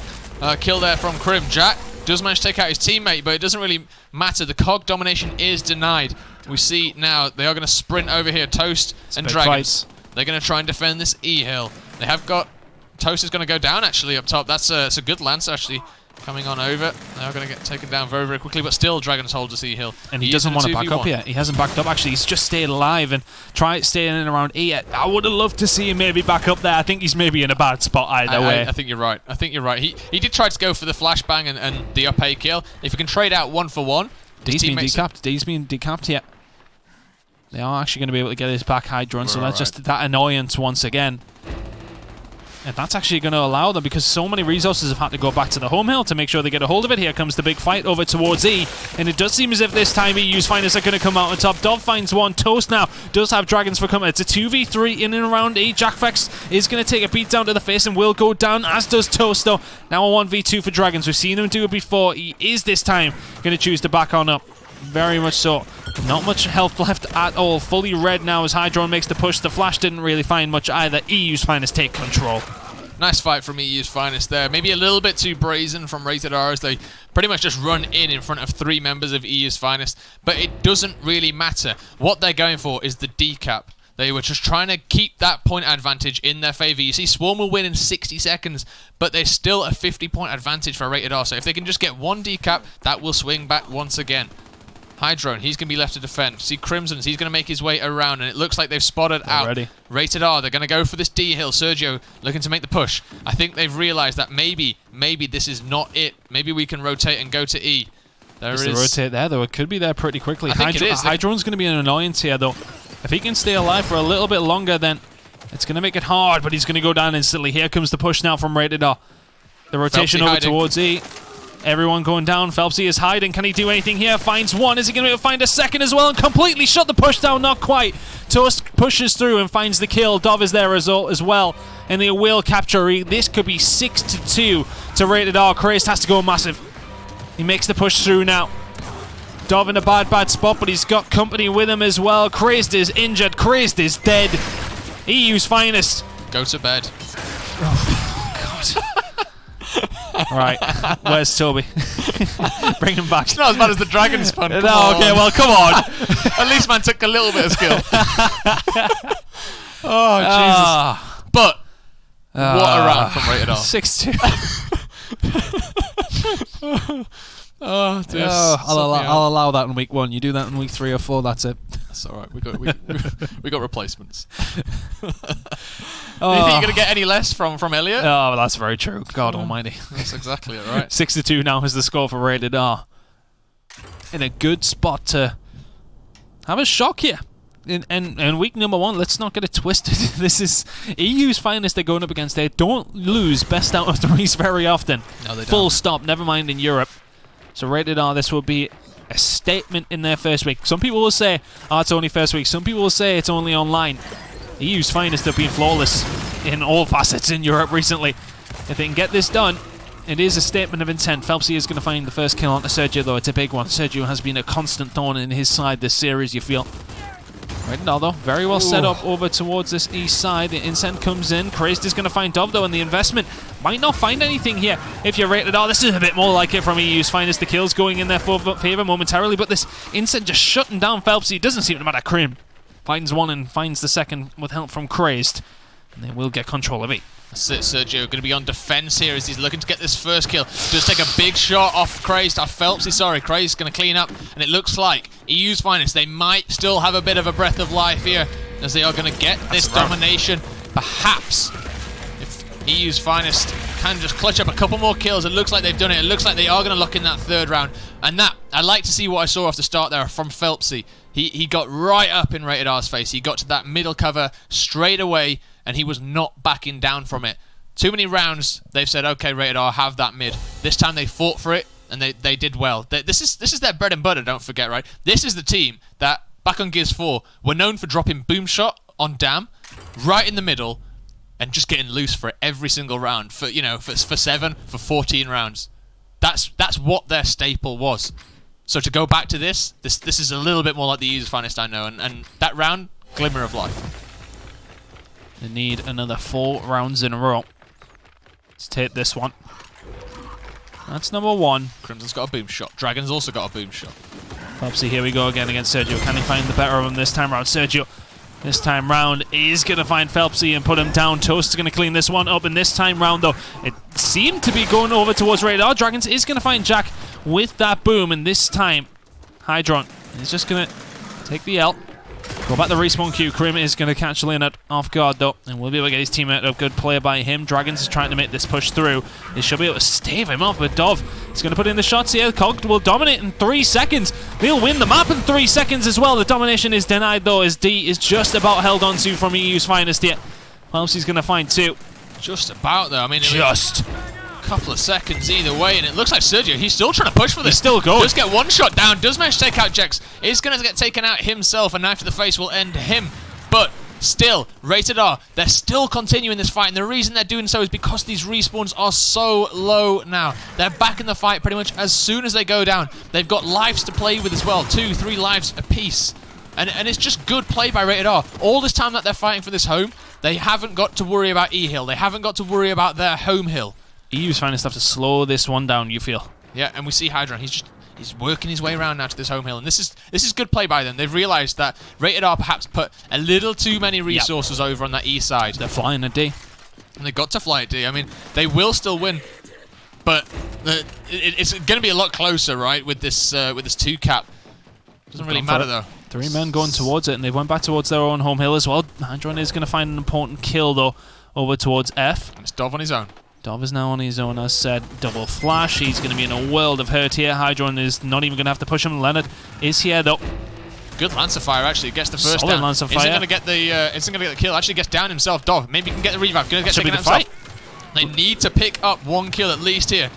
kill there from Krim. Jack does manage to take out his teammate, but it doesn't really matter. The COG domination is denied. We see now they are going to sprint over here. Toast and Dragons. They're going to try and defend this E-hill. They have got... Toast is going to go down, actually, up top. That's a good lance, actually, coming on over. They are going to get taken down very, very quickly, but still Dragons hold this E-hill. And he doesn't want to back up yet. He hasn't backed up, actually. He's just stayed alive and tried staying in around E. I would have loved to see him maybe back up there. I think he's maybe in a bad spot either way. I think you're right. I think you're right. He did try to go for the flashbang and the up A kill. If he can trade out 1 for 1. D's been decapped. D's been decapped yet. They are actually going to be able to get his back Hydron, so that's just that annoyance once again. And that's actually going to allow them, because so many resources have had to go back to the home hill to make sure they get a hold of it. Here comes the big fight over towards E. And it does seem as if this time EU's finest are going to come out on top. Dov finds 1. Toast now does have Dragons for coming. It's a 2v3 in and around E. Jackfex is going to take a beat down to the face and will go down, as does Toast, though. Now a 1v2 for Dragons. We've seen him do it before. He is this time going to choose to back on up. Very much so. Not much health left at all. Fully red now as Hydron makes the push. The flash didn't really find much either. EU's finest take control. Nice fight from EU's finest there. Maybe a little bit too brazen from Rated R as they pretty much just run in front of 3 members of EU's finest. But it doesn't really matter. What they're going for is the decap. They were just trying to keep that point advantage in their favour. You see, Swarm will win in 60 seconds, but there's still a 50-point advantage for Rated R. So if they can just get 1 decap, that will swing back once again. Hydron, he's going to be left to defend. See Crimson's, he's going to make his way around, and it looks like they've spotted out. Ready. Rated R, they're going to go for this D-hill. Sergio looking to make the push. I think they've realised that maybe this is not it. Maybe we can rotate and go to E. There is... rotate there, though. It could be there pretty quickly. I think it is. Hydron's going to be an annoyance here, though. If he can stay alive for a little bit longer, then it's going to make it hard, but he's going to go down instantly. Here comes the push now from Rated R. The rotation over towards E. Everyone going down. Phelpsy is hiding. Can he do anything here? Finds 1. Is he going to be able to find a second as well? And completely shut the push down. Not quite. Toast pushes through and finds the kill. Dov is there as well. And they will capture. This could be 6-2 to Rated R. Crazed has to go massive. He makes the push through now. Dov in a bad spot, but he's got company with him as well. Crazed is injured. Crazed is dead. EU's finest. Go to bed. Oh, God. Right, where's Toby? Bring him back. It's not as bad as the Dragons pun. No, okay, well, come on. At least man took a little bit of skill. Oh, Jesus. But, what a round from Rated R. 6-2. Oh, dear. I'll allow that in week 1. You do that in week 3 or 4. That's it. That's all right. We got replacements. Do you think you're gonna get any less from Elliot? Oh, that's very true. God Almighty. That's exactly it, right? 6-2 now is the score for Rated R. In a good spot to have a shock here. In week number 1, let's not get it twisted. This is EU's finest they're going up against. They don't lose best out of 3s very often. No, they don't. Full stop, never mind in Europe. So Rated R, this will be a statement in their first week. Some people will say, it's only first week. Some people will say it's only online. EU's finest have been flawless in all facets in Europe recently. If they can get this done, it is a statement of intent. Phelpsy is going to find the first kill onto Sergio, though. It's a big one. Sergio has been a constant thorn in his side this series, you feel. Rated R, though, very well set up over towards this east side. The Incent comes in. Crazed is going to find Dov, though, and the investment might not find anything here. If you're Rated R, this is a bit more like it from EU's finest. The kills going in their favour momentarily, but this Incent just shutting down Phelpsy. Doesn't seem to matter. Krim finds one and finds the second with help from Crazed, and they will get control of it. That's it, Sergio going to be on defence here as he's looking to get this first kill. Does take a big shot off Crazed, off Phelpsy, sorry. Crazed going to clean up, and it looks like EU's finest, they might still have a bit of a breath of life here as they are going to get this domination. Perhaps if EU's finest can just clutch up a couple more kills, it looks like they've done it. It looks like they are going to lock in that third round. And that, I like to see what I saw off the start there from Phelpsy. He got right up in Rated R's face. He got to that middle cover straight away, and he was not backing down from it. Too many rounds, they've said, okay, Rated R, have that mid. This time they fought for it, and they did well. This is their bread and butter, don't forget, right? This is the team that, back on Gears 4, were known for dropping boom shot on Dam, right in the middle, and just getting loose for it every single round, for 7, for 14 rounds. That's what their staple was. So to go back to this is a little bit more like the EU's finest, I know, and that round, glimmer of life. They need another 4 rounds in a row. Let's take this one. That's number 1. Crimson's got a boom shot. Dragon's also got a boom shot. Phelpsy, here we go again against Sergio. Can he find the better of him this time round? Sergio, this time round, is going to find Phelpsy and put him down. Toast is going to clean this one up, and this time round, though, it seemed to be going over towards Rated R. Dragons is going to find Jack with that boom, and this time, Hydron is just going to take the L. Go back to respawn queue. Krim is going to catch Leonard off guard, though, and we'll be able to get his teammate up. Good play by him. Dragons is trying to make this push through. They should be able to stave him off, but Dov is going to put in the shots here. Cog will dominate in 3 seconds. They'll win the map in 3 seconds as well. The domination is denied, though, as D is just about held on to from EU's finest here. Phelpsy's going to find 2. Just about, though. I mean, just couple of seconds either way, and it looks like Sergio, he's still trying to push for this. He's still going. Does get one shot down, does manage to take out Jex, is going to get taken out himself, a knife to the face will end him, but still, Rated R, they're still continuing this fight, and the reason they're doing so is because these respawns are so low now. They're back in the fight pretty much as soon as they go down. They've got lives to play with as well, 2, 3 lives apiece. And it's just good play by Rated R. All this time that they're fighting for this home, they haven't got to worry about E-Hill. They haven't got to worry about their home hill. EU's finest have to slow this one down, you feel. Yeah, and we see Hydron. He's working his way around now to this home hill, and this is good play by them. They've realised that Rated R perhaps put a little too many resources over on that east side. They're flying a D. And they've got to fly a D. I mean, they will still win, but it's going to be a lot closer, right, with this 2 cap. Doesn't really matter, though. 3 men going towards it, and they went back towards their own home hill as well. Hydron is going to find an important kill, though, over towards F. And it's Dov on his own. Dov is now on his own, as said. Double flash. He's going to be in a world of hurt here. Hydron is not even going to have to push him. Leonard is here, though. Good Lancer fire, actually. Gets the first Solid down. Lancer fire. Isn't going to get the kill. Actually gets down himself. Dov, maybe he can get the revive. Going to get taken out himself. They need to pick up 1 kill at least here.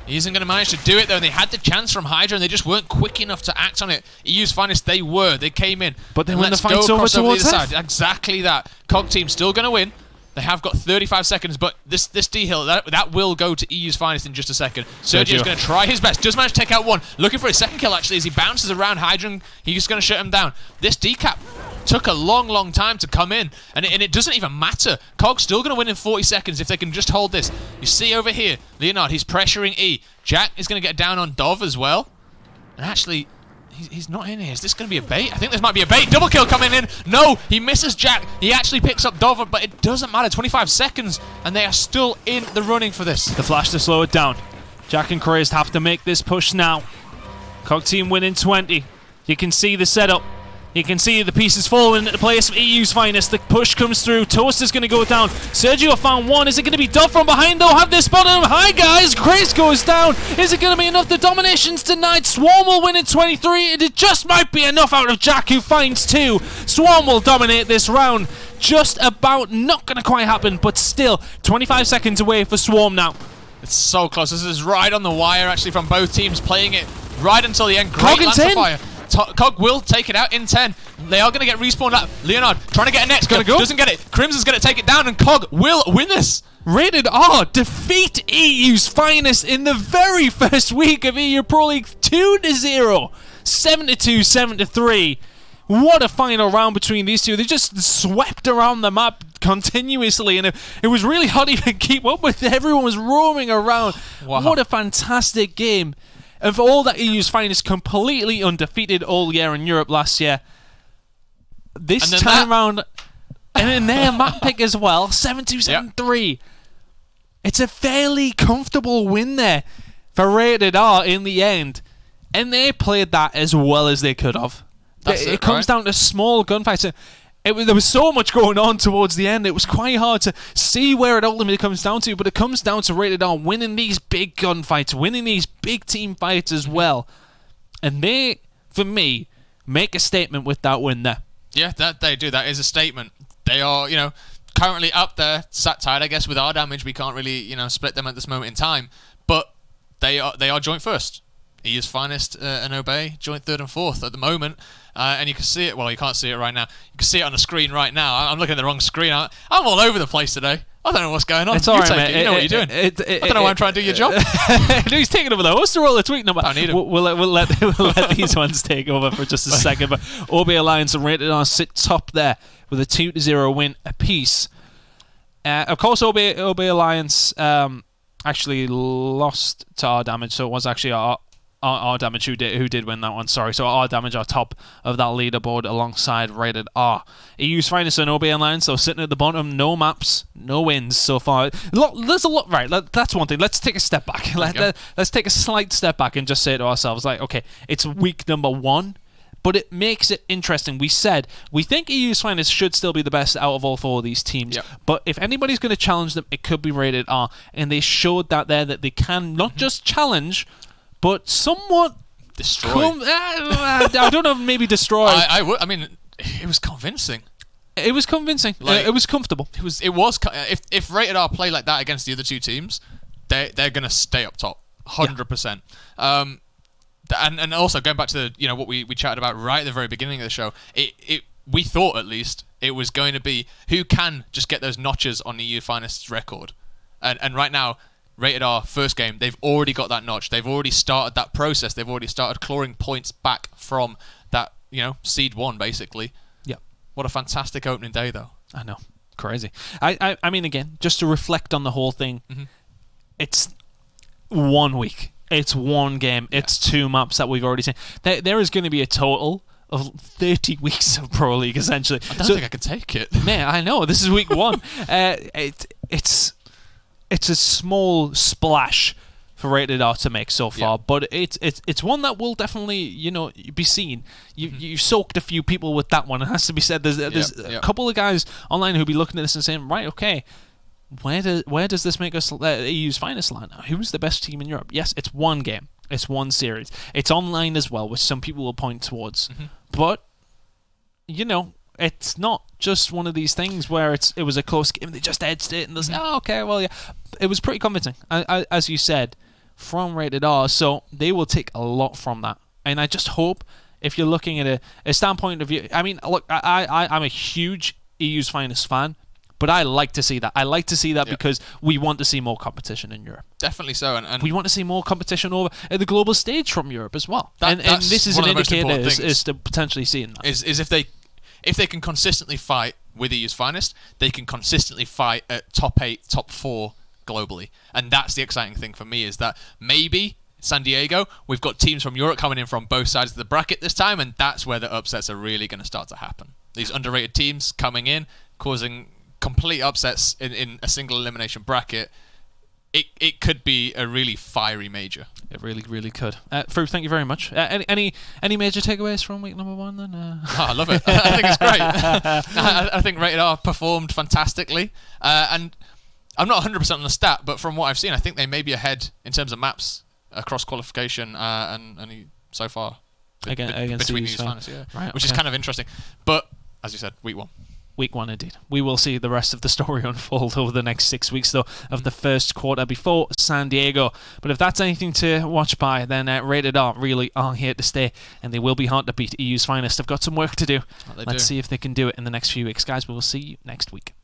He isn't going to manage to do it, though. And they had the chance from Hydra, and they just weren't quick enough to act on it. EU's finest, they were. They came in. But then when the fight's over towards the other side. Exactly that. Cog team still going to win. They have got 35 seconds, but this D-Hill, that will go to EU's finest in just a second. Sergio's going to try his best. Does manage to take out 1. Looking for his second kill, actually, as he bounces around Hydron. He's going to shut him down. This D-Cap took a long time to come in, and it doesn't even matter. Cog's still going to win in 40 seconds if they can just hold this. You see over here, Leonard, he's pressuring E. Jack is going to get down on Dov as well. And actually, he's not in here. Is this going to be a bait? I think this might be a bait. Double kill coming in. No, he misses Jack. He actually picks up Dov, but it doesn't matter. 25 seconds, and they are still in the running for this. The flash to slow it down. Jack and Crazed have to make this push now. Cog team winning 20. You can see the setup. You can see the pieces falling into place of EU's finest. The push comes through. Toast is going to go down. Sergio found one. Is it going to be Duff from behind, though? Have they spotted him? Hi, guys. Craze goes down. Is it going to be enough? The domination's denied. Swarm will win in 23. It just might be enough out of Jack, who finds 2. Swarm will dominate this round. Just about. Not going to quite happen, but still 25 seconds away for Swarm now. It's so close. This is right on the wire, actually, from both teams playing it right until the end. Great Lancer fire. Cog will take it out in 10. They are going to get respawned up. Leonard trying to get a next kill. Doesn't get it. Crimson's going to take it down, and Cog will win this. Rated R defeat EU's finest in the very first week of EU Pro League 2-0. 7-2, 7-3. What a final round between these two. They just swept around the map continuously, and it was really hard to even keep up with. Everyone was roaming around. Wow. What a fantastic game. And for all that EU's finest completely undefeated all year in Europe last year, this time round, and in their map pick as well, 7-2, 7-3. It's a fairly comfortable win there for Rated R in the end. And they played that as well as they could have. It comes down to small gunfights. There was so much going on towards the end. It was quite hard to see where it ultimately comes down to, but it comes down to Rated R winning these big gunfights, winning these big team fights as well. And they, for me, make a statement with that win there. Yeah, that they do. That is a statement. They are, currently up there, sat tied, I guess, with our damage. We can't really, split them at this moment in time. But they are joint first. EU's finest and Obey joint third and fourth at the moment. And you can see it. Well, you can't see it right now. You can see it on the screen right now. I'm looking at the wrong screen. I'm all over the place today. I don't know what's going on. It's all right, mate. You know what you're doing. I don't know why I'm trying to do your job. He's taking over the host role this week. No, I need him. We'll let these ones take over for just a second. But OB Alliance and Rated R sit top there with a 2-0 win apiece. Of course, OB Alliance actually lost to our damage, so it was actually our damage who did win that one. Sorry, so our damage are top of that leaderboard alongside Rated R. EU's finest and OB Alliance, so sitting at the bottom, no maps, no wins so far. There's a lot, right? That's one thing. Let's take a step back. Let's take a slight step back and just say to ourselves, like, okay, it's week number 1, but it makes it interesting. We said we think EU's finest should still be the best out of all 4 of these teams, but if anybody's going to challenge them, it could be Rated R, and they showed that they can not just challenge, but somewhat destroy. I don't know, maybe destroy. I mean, it was convincing. It was convincing. It was comfortable. It was. If Rated R play like that against the other 2 teams, they're gonna stay up top, 100%. And also going back to what we chatted about right at the very beginning of the show, we thought at least it was going to be who can just get those notches on the EU Finest's record, and right now. Rated R first game, they've already got that notch. They've already started that process. They've already started clawing points back from that, seed 1 basically. Yeah. What a fantastic opening day, though. I know, crazy. I mean, again, just to reflect on the whole thing, it's 1 week. It's 1 game. It's 2 maps that we've already seen. There is going to be a total of 30 weeks of Pro League essentially. I don't think I can take it. Man, I know. This is week 1. It's a small splash for Rated R to make so far, but it's one that will definitely be seen. You soaked a few people with that one. It has to be said. There's a couple of guys online who'll be looking at this and saying, right, okay, where does this make us EU's finest line? Who's the best team in Europe? Yes, it's 1 game. It's 1 series. It's online as well, which some people will point towards. But it's not just one of these things where it was a close game, they just edged it, and they say, oh, okay, well, yeah. It was pretty convincing, as you said, from Rated R, so they will take a lot from that. And I just hope, if you're looking at a standpoint of view, I mean, look, I'm a huge EU's finest fan, but I like to see that. I like to see that because we want to see more competition in Europe. Definitely so. And we want to see more competition over at the global stage from Europe as well. And this is an indicator is to potentially seeing that. Is if they can consistently fight with EU's finest, they can consistently fight at top 8, top 4 globally. And that's the exciting thing for me, is that maybe San Diego, we've got teams from Europe coming in from both sides of the bracket this time, and that's where the upsets are really going to start to happen. These underrated teams coming in, causing complete upsets in a single elimination bracket. it could be a really fiery major. It really, really could. Fru, thank you very much. Any major takeaways from week number 1 then? Oh, I love it. I think it's great. I think Rated R performed fantastically, and I'm not 100% on the stat, but from what I've seen, I think they may be ahead in terms of maps across qualification and so far between these finals, right, which is kind of interesting. But as you said, week 1. Week 1 indeed. We will see the rest of the story unfold over the next 6 weeks, though, of the first quarter before San Diego. But if that's anything to watch by, then Rated R really are here to stay, and they will be hard to beat. EU's finest have got some work to do. Let's see if they can do it in the next few weeks. Guys, we will see you next week.